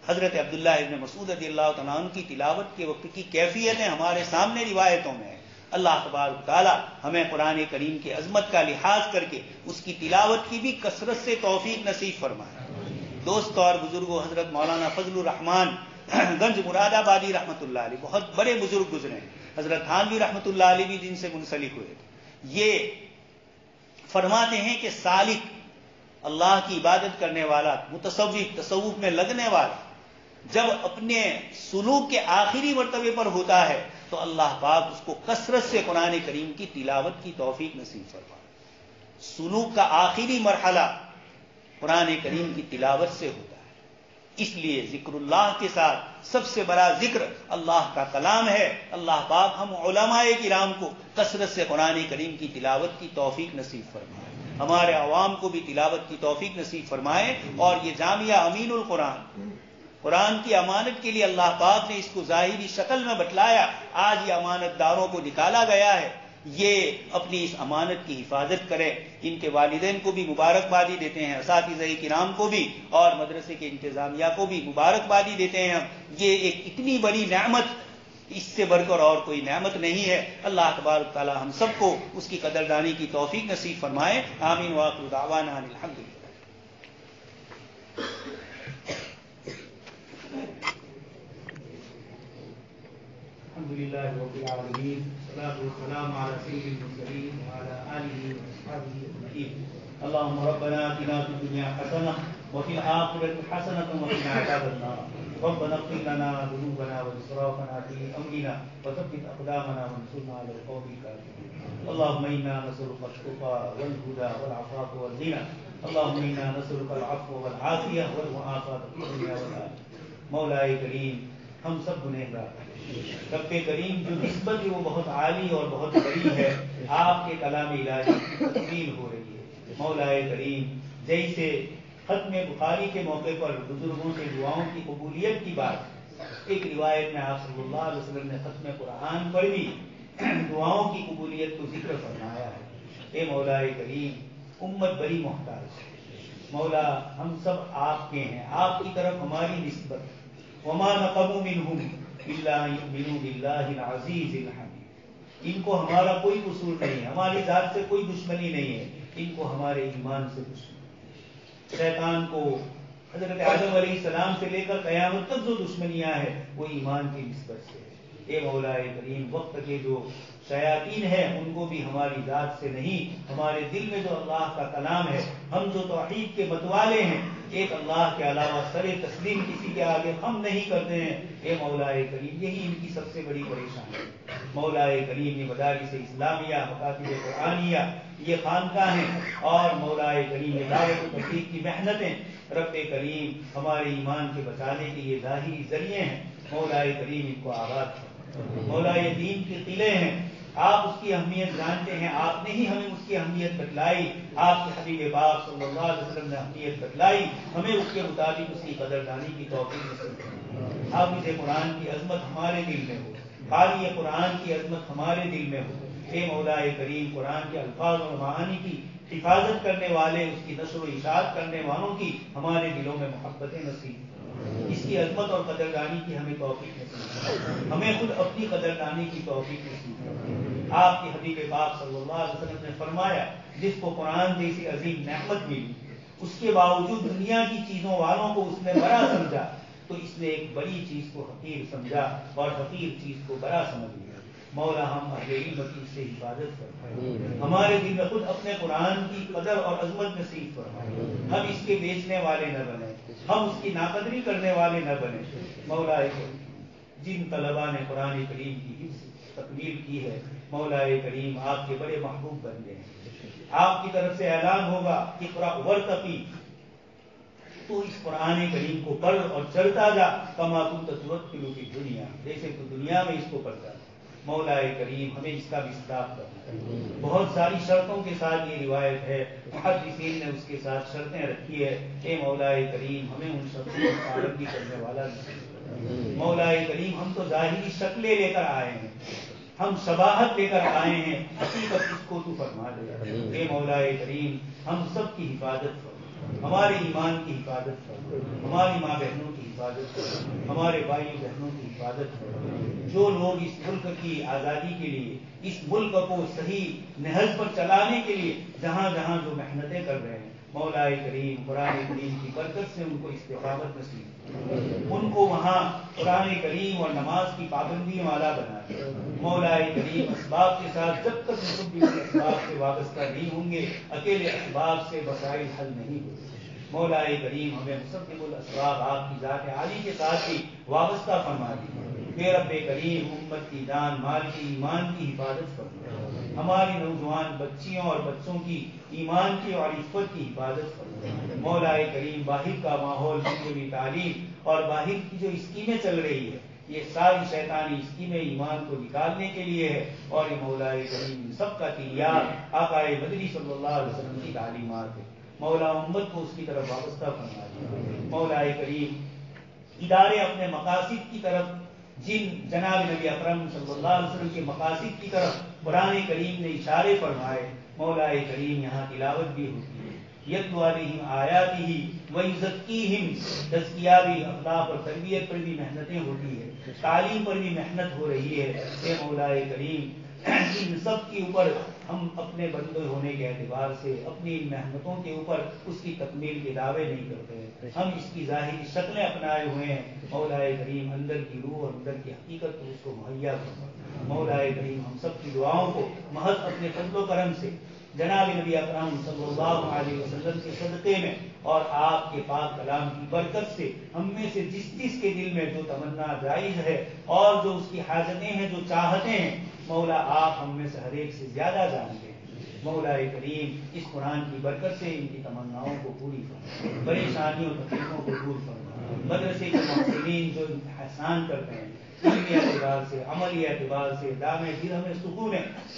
حضرت عبداللہ ابن مسعود رضی اللہ تعالیٰ عنہ کی تلاوت کے وقت کی کیفیتیں ہمارے سامنے روایتوں میں ہیں۔ اللہ تبارک تعالیٰ ہمیں قرآن کریم کی عظمت کا لحاظ کر کے اس کی تلاوت کی بھی کثرت سے توفیق نصیب فرمائے۔ دوستو اور بزرگوں، حضرت مولانا فضل الرحمان گنج مراد آبادی رحمۃ اللہ علیہ بہت بڑے بزرگ گزرے ہیں، حضرت تھانوی رحمۃ اللہ علیہ بھی جن سے منسلک ہوئے تھے، یہ فرماتے ہیں کہ سالک، اللہ کی عبادت کرنے والا، متصوف، تصوف میں لگنے والا، جب اپنے سلوک کے آخری مرتبے پر ہوتا ہے تو اللہ پاک اس کو کثرت سے قرآن کریم کی تلاوت کی توفیق نصیب فرمائے۔ سلوک کا آخری مرحلہ قرآن کریم کی تلاوت سے ہوتا ہے، اس لیے ذکر اللہ کے ساتھ سب سے بڑا ذکر اللہ کا کلام ہے۔ اللہ پاک ہم علماء کرام کو کثرت سے قرآن کریم کی تلاوت کی توفیق نصیب فرمائے، ہمارے عوام کو بھی تلاوت کی توفیق نصیب فرمائے۔ اور یہ جامعہ امین القرآن، قرآن کی امانت کے لیے اللہ پاک نے اس کو ظاہری شکل میں بتلایا، آج یہ امانت داروں کو نکالا گیا ہے، یہ اپنی اس امانت کی حفاظت کریں۔ ان کے والدین کو بھی مبارکبادی دیتے ہیں، اساتذہ کرام کو بھی اور مدرسے کے انتظامیہ کو بھی مبارکبادی دیتے ہیں۔ یہ ایک اتنی بڑی نعمت، اس سے بڑھ کر اور کوئی نعمت نہیں ہے۔ اللہ تبارک تعالی ہم سب کو اس کی قدردانی کی توفیق نصیب فرمائے۔ آمین وآخر دعوانا ان الحمدللہ۔ الحمدللہ رب العالمین، والصلاة والسلام علی سید المرسلین وعلی آلہ وصحبہ اجمعین۔ اللهم ربنا آتنا في الدنيا حسنة وفي الآخرة حسنة وقنا عذاب النار۔ ربنا اغفر لنا ذنوبنا وإسرافنا في أمرنا وثبت أقدامنا وانصرنا على القوم الكافرين۔ اللهم إنا نسألك التقى والهدى والعفاف والغنى، اللهم إنا نسألك العفو والعافية والمعافاة في الدنيا والآخرة۔ مولا کریم، ہم سب گنہگار ہیں، رب کریم جو نسبت ہے وہ بہت عالی اور بہت بڑی ہے، آپ کے کلام الہی کی تکمیل ہو رہی ہے۔ مولا کریم، جیسے ختم بخاری کے موقع پر بزرگوں سے دعاؤں کی قبولیت کی بات، ایک روایت میں آپ صلی اللہ علیہ وسلم نے ختم قرآن پر بھی دعاؤں کی قبولیت کو ذکر فرمایا ہے۔ اے مولا کریم، امت بڑی محتاج ہے، مولا ہم سب آپ کے ہیں، آپ کی طرف ہماری نسبت. وما نقموا منهم الا ان يؤمنوا بالله العزيز الحميد. ان کو ہمارا کوئی قصور نہیں ہے، ہماری ذات سے کوئی دشمنی نہیں ہے، ان کو ہمارے ایمان سے دشمنی. شیطان کو حضرت آدم علیہ السلام سے لے کر قیامت تک جو دشمنیاں ہیں وہ ایمان کی نسبت سے ہے. اے مولا کریم، وقت کے جو شیاطین ہیں ان کو بھی ہماری ذات سے نہیں، ہمارے دل میں جو اللہ کا کلام ہے، ہم جو توحید کے متوالے ہیں، ایک اللہ کے علاوہ سر تسلیم کسی کے آگے ہم نہیں کرتے ہیں. اے مولا کریم، یہی ان کی سب سے بڑی پریشانی ہے. مولا کریم، یہ مدارس اسلامیہ، مکاتب قرآنیہ، یہ خانقاہ ہیں، اور مولا کریم یہ دعوت و تبلیغ کی محنتیں، رب کریم ہمارے ایمان کے بچانے کے یہ ظاہری ذریعے ہیں. مولا کریم ان کو آباد کرو. مولا یہ دین کے قلعے ہیں، آپ اس کی اہمیت جانتے ہیں، آپ نے ہی ہمیں اس کی اہمیت بتلائی، آپ کے حبیب پاک صلی اللہ علیہ وسلم نے اہمیت بتلائی، ہمیں اس کے مطابق اس کی قدردانی کی توفیق نصیب کریں. حافظ قرآن کی عظمت ہمارے دل میں ہو، قاری قرآن کی عظمت ہمارے دل میں ہو. اے مولا کریم، قرآن کے الفاظ اور معانی کی حفاظت کرنے والے، اس کی نشر و اشاعت کرنے والوں کی ہمارے دلوں میں محبتیں نصیب، اس کی عظمت اور قدردانی کی ہمیں توفیق نصیب، ہمیں خود اپنی قدردانی کی توفیق نصیب. آپ کے حبیب پاک صلی اللہ علیہ وسلم نے فرمایا، جس کو قرآن جیسی عظیم نعمت ملی، اس کے باوجود دنیا کی چیزوں والوں کو اس نے بڑا سمجھا، تو اس نے ایک بڑی چیز کو حقیر سمجھا اور حقیر چیز کو بڑا سمجھ لیا. مولا ہم اہل علم کی اس سے حفاظت فرمائے، ہمارے دل میں خود اپنے قرآن کی قدر اور عظمت نصیب فرمائے. ہم اس کے بیچنے والے نہ بنے، ہم اس کی ناقدری کرنے والے نہ بنے. مولا جن طلباء نے قرآن کریم کی حفظ تکمیل کی ہے، مولا کریم آپ کے بڑے محبوب بندے ہیں. آپ کی طرف سے اعلان ہوگا کہ اقرأ وارتقی، تو اس قرآن کریم کو پڑھ اور چلتا جا، کما کنت ترتل فی الدنیا، جیسے تو دنیا میں اس کو پڑھتا تھا. مولا کریم ہمیں اس کا مصداق کرنا. بہت ساری شرطوں کے ساتھ یہ روایت ہے، محدثین نے اس کے ساتھ شرطیں رکھی ہے. اے مولا کریم ہمیں ان شرطوں کی پابندی کرنے والا نہیں. مولا کریم ہم تو ظاہری شکلیں لے کر آئے ہیں، ہم شباہت لے کر آئے ہیں، حقیقت اس کو تو فرما دے. اے مولا کریم ہم سب کی حفاظت فرما، ہمارے ایمان کی حفاظت فرما، ہماری ماں بہنوں کی حفاظت فرما، ہمارے بھائیوں بہنوں کی حفاظت فرما. جو لوگ اس ملک کی آزادی کے لیے، اس ملک کو صحیح نہج پر چلانے کے لیے جہاں جہاں جو محنتیں کر رہے ہیں، مولا کریم قرآن کریم کی برکت سے ان کو استقامت نصیب، ان کو وہاں قرآن کریم اور نماز کی پابندی والا بنا دے. مولا کریم اسباب کے ساتھ جب تک خود بھی اسباب سے وابستہ نہیں ہوں گے، اکیلے اسباب سے مسائل حل نہیں ہوتے. مولا کریم ہمیں مسبب الاسباب آپ کی ذات عالی کے ساتھ بھی وابستہ فرما دی. اے رب کریم امت کی جان مال کی ایمان کی حفاظت فرما، ہماری نوجوان بچیوں اور بچوں کی ایمان کی اور عفت کی حفاظت فرما. مولا کریم باہر کا ماحول، دنیاوی تعلیم اور باہر کی جو اسکیمیں چل رہی ہے، یہ ساری شیطانی اسکیمیں ایمان کو نکالنے کے لیے ہے، اور یہ مولا کریم سب کا تیار آقا مدنی صلی اللہ علیہ وسلم کی تعلیمات ہے. مولا امت کو اس کی طرف وابستہ فرما دیا. مولا کریم ادارے اپنے مقاصد کی طرف، جن جناب نبی اکرم صلی اللہ علیہ وسلم کے مقاصد کی طرف قرآن کریم نے اشارے فرمائے، مولا کریم یہاں تلاوت بھی ہوتی ہے، یتلو علیہم آیاتہ ویزکیہم، تزکیہ بھی، اخلاق اور تربیت پر بھی محنتیں ہوتی ہے، تعلیم پر بھی محنت ہو رہی ہے. اے مولا کریم ان سب کے اوپر ہم اپنے بندے ہونے کے اعتبار سے اپنی محنتوں کے اوپر اس کی تکمیل کے دعوے نہیں کرتے، ہم اس کی ظاہری شکلیں اپنائے ہوئے ہیں. مولا کریم اندر کی روح اور اندر کی حقیقت کو اس کو مہیا کرنا. مولا کریم ہم سب کی دعاؤں کو محض اپنے فضل و کرم سے، جناب نبی اکرم صلی اللہ علیہ وسلم کے صدقے میں اور آپ کے پاک کلام کی برکت سے، ہم میں سے جس جس کے دل میں جو تمنا جائز ہے اور جو اس کی حاجتیں ہیں، جو چاہتے ہیں، مولا آپ ہم میں سے ہر ایک سے زیادہ جانتے ہیں. مولا کریم اس قرآن کی برکت سے ان کی تمناؤں کو پوری فرما، پریشانیوں تکلیفوں کو دور فرما. مدرسے کے محسنین جو احسان کرتے ہیں، علمی اعتبار سے، عملی اعتبار سے، دام درہم سکون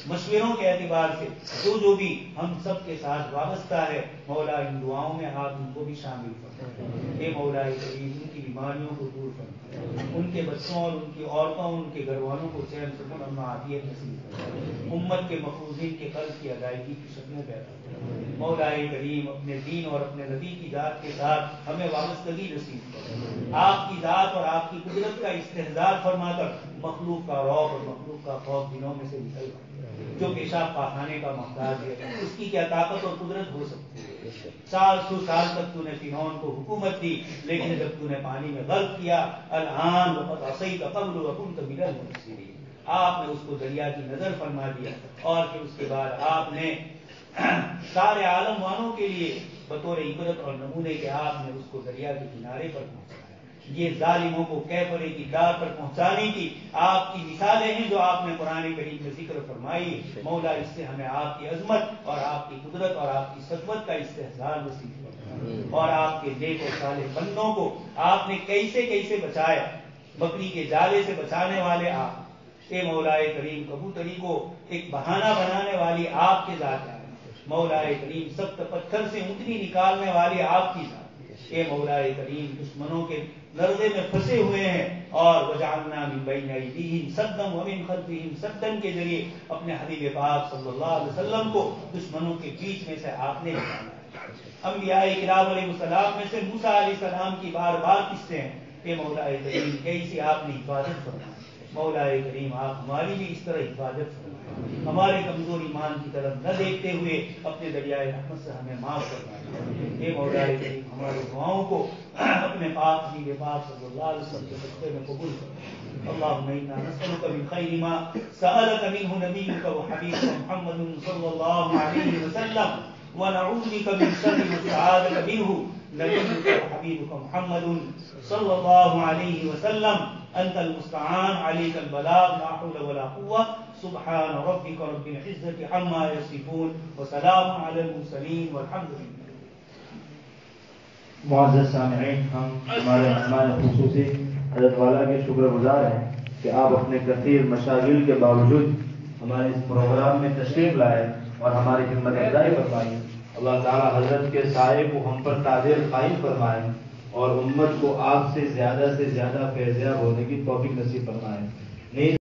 مشوروں کے اعتبار سے جو بھی ہم سب کے ساتھ وابستہ ہے، مولا ان دعاؤں میں آپ ان کو بھی شامل فرمائیں۔ اے مولا کریم ان کی بیماریوں کو دور فرمائیں، ان کے بچوں اور ان کی عورتوں ان کے گھر والوں کو چین سکون امن عافیت نصیب فرمائیں، امت کے مقروضین کے قرض کی ادائیگی کی شکلیں پیدا فرمائیں۔ مولا کریم اپنے دین اور اپنے نبی کی ذات کے ساتھ ہمیں وابستگی نصیب فرمائیں، آپ کی ذات اور آپ کی قدرت کا استحضار فرما کر مخلوق کا رعب اور مخلوق کا خوف دلوں میں سے نکل جائے۔ جو پیشاب پاخانے کا محتاج ہے اس کی کیا طاقت اور قدرت ہو سکتی ہے؟ 400 سال تک تو نے فرعون کو حکومت دی، لیکن جب تو نے پانی میں غرق کیا، الآن وقد عصیت قبل وکنت من المفسدین، آپ نے اس کو دریا کی نظر فرما دیا، اور پھر اس کے بعد آپ نے سارے عالم والوں کے لیے بطور عبرت اور نمونے کے آپ نے اس کو دریا کے کنارے پر پہنچایا۔ یہ ظالموں کو کیفرے کی دار پر پہنچانے کی آپ کی مثالیں ہیں جو آپ نے قرآن کریم میں ذکر فرمائی۔ مولا اس سے ہمیں آپ کی عظمت اور آپ کی قدرت اور آپ کی سطوت کا استحضار نصیب فرمائے، اور آپ کے نیک و صالح بندوں کو آپ نے کیسے کیسے بچایا، بکری کے جالے سے بچانے والے آپ، اے مولا کریم کبوتری کو ایک بہانہ بنانے والی آپ کے ذات ہے، مولا کریم سخت پتھر سے اونٹنی نکالنے والی آپ کی ذات، اے مولا کریم دشمنوں کے لرزے میں پھنسے ہوئے ہیں، اور وجعلنا من بین ایدیہم سدا ومن خلفہم سدا کے ذریعے اپنے حبیب پاک صلی اللہ علیہ وسلم کو دشمنوں کے بیچ میں سے آپ نے نکالا ہے۔ انبیاء کرام علیہ السلام میں سے موسیٰ علیہ السلام کی بار بار قصے ہیں، اے مولا کریم کیسی آپ نے حفاظت فرمائی، مولا کریم آپ ہماری بھی اس طرح حفاظت فرمائیں، ہمارے کمزور ایمان کی طرف نہ دیکھتے ہوئے اپنے دریائے رحمت سے ہمیں معاف فرمائیں۔ اے مولا کریم ہماری دعاؤں کو اپنے پاک نبی پاک صلی اللہ علیہ وسلم کے صدقے میں قبول کریں۔ اللهم انا نسألك من خير ما سألك منه نبيك وحبيبك محمد صلى الله عليه وسلم، ونعوذ بك من شر ما استعاذك منه نبيك وحبيبك محمد صلى الله عليه وسلم، أنت المستعان عليك البلاغ، لا حول ولا قوة، سبحان ربك رب العزة عما يصفون وسلام على المرسلين والحمد لله۔ معزز سامعین، ہم ہمارے مہمان خصوصی حضرت والا کے شکر گزار ہیں کہ آپ اپنے کثیر مشاغل کے باوجود ہمارے اس پروگرام میں تشریف لائے اور ہماری ہمت افزائی فرمائی۔ اللہ تعالی حضرت کے سائے کو ہم پر قادر قائم فرمائے اور امت کو آپ سے زیادہ فیضیاب ہونے کی توفیق نصیب فرمائے۔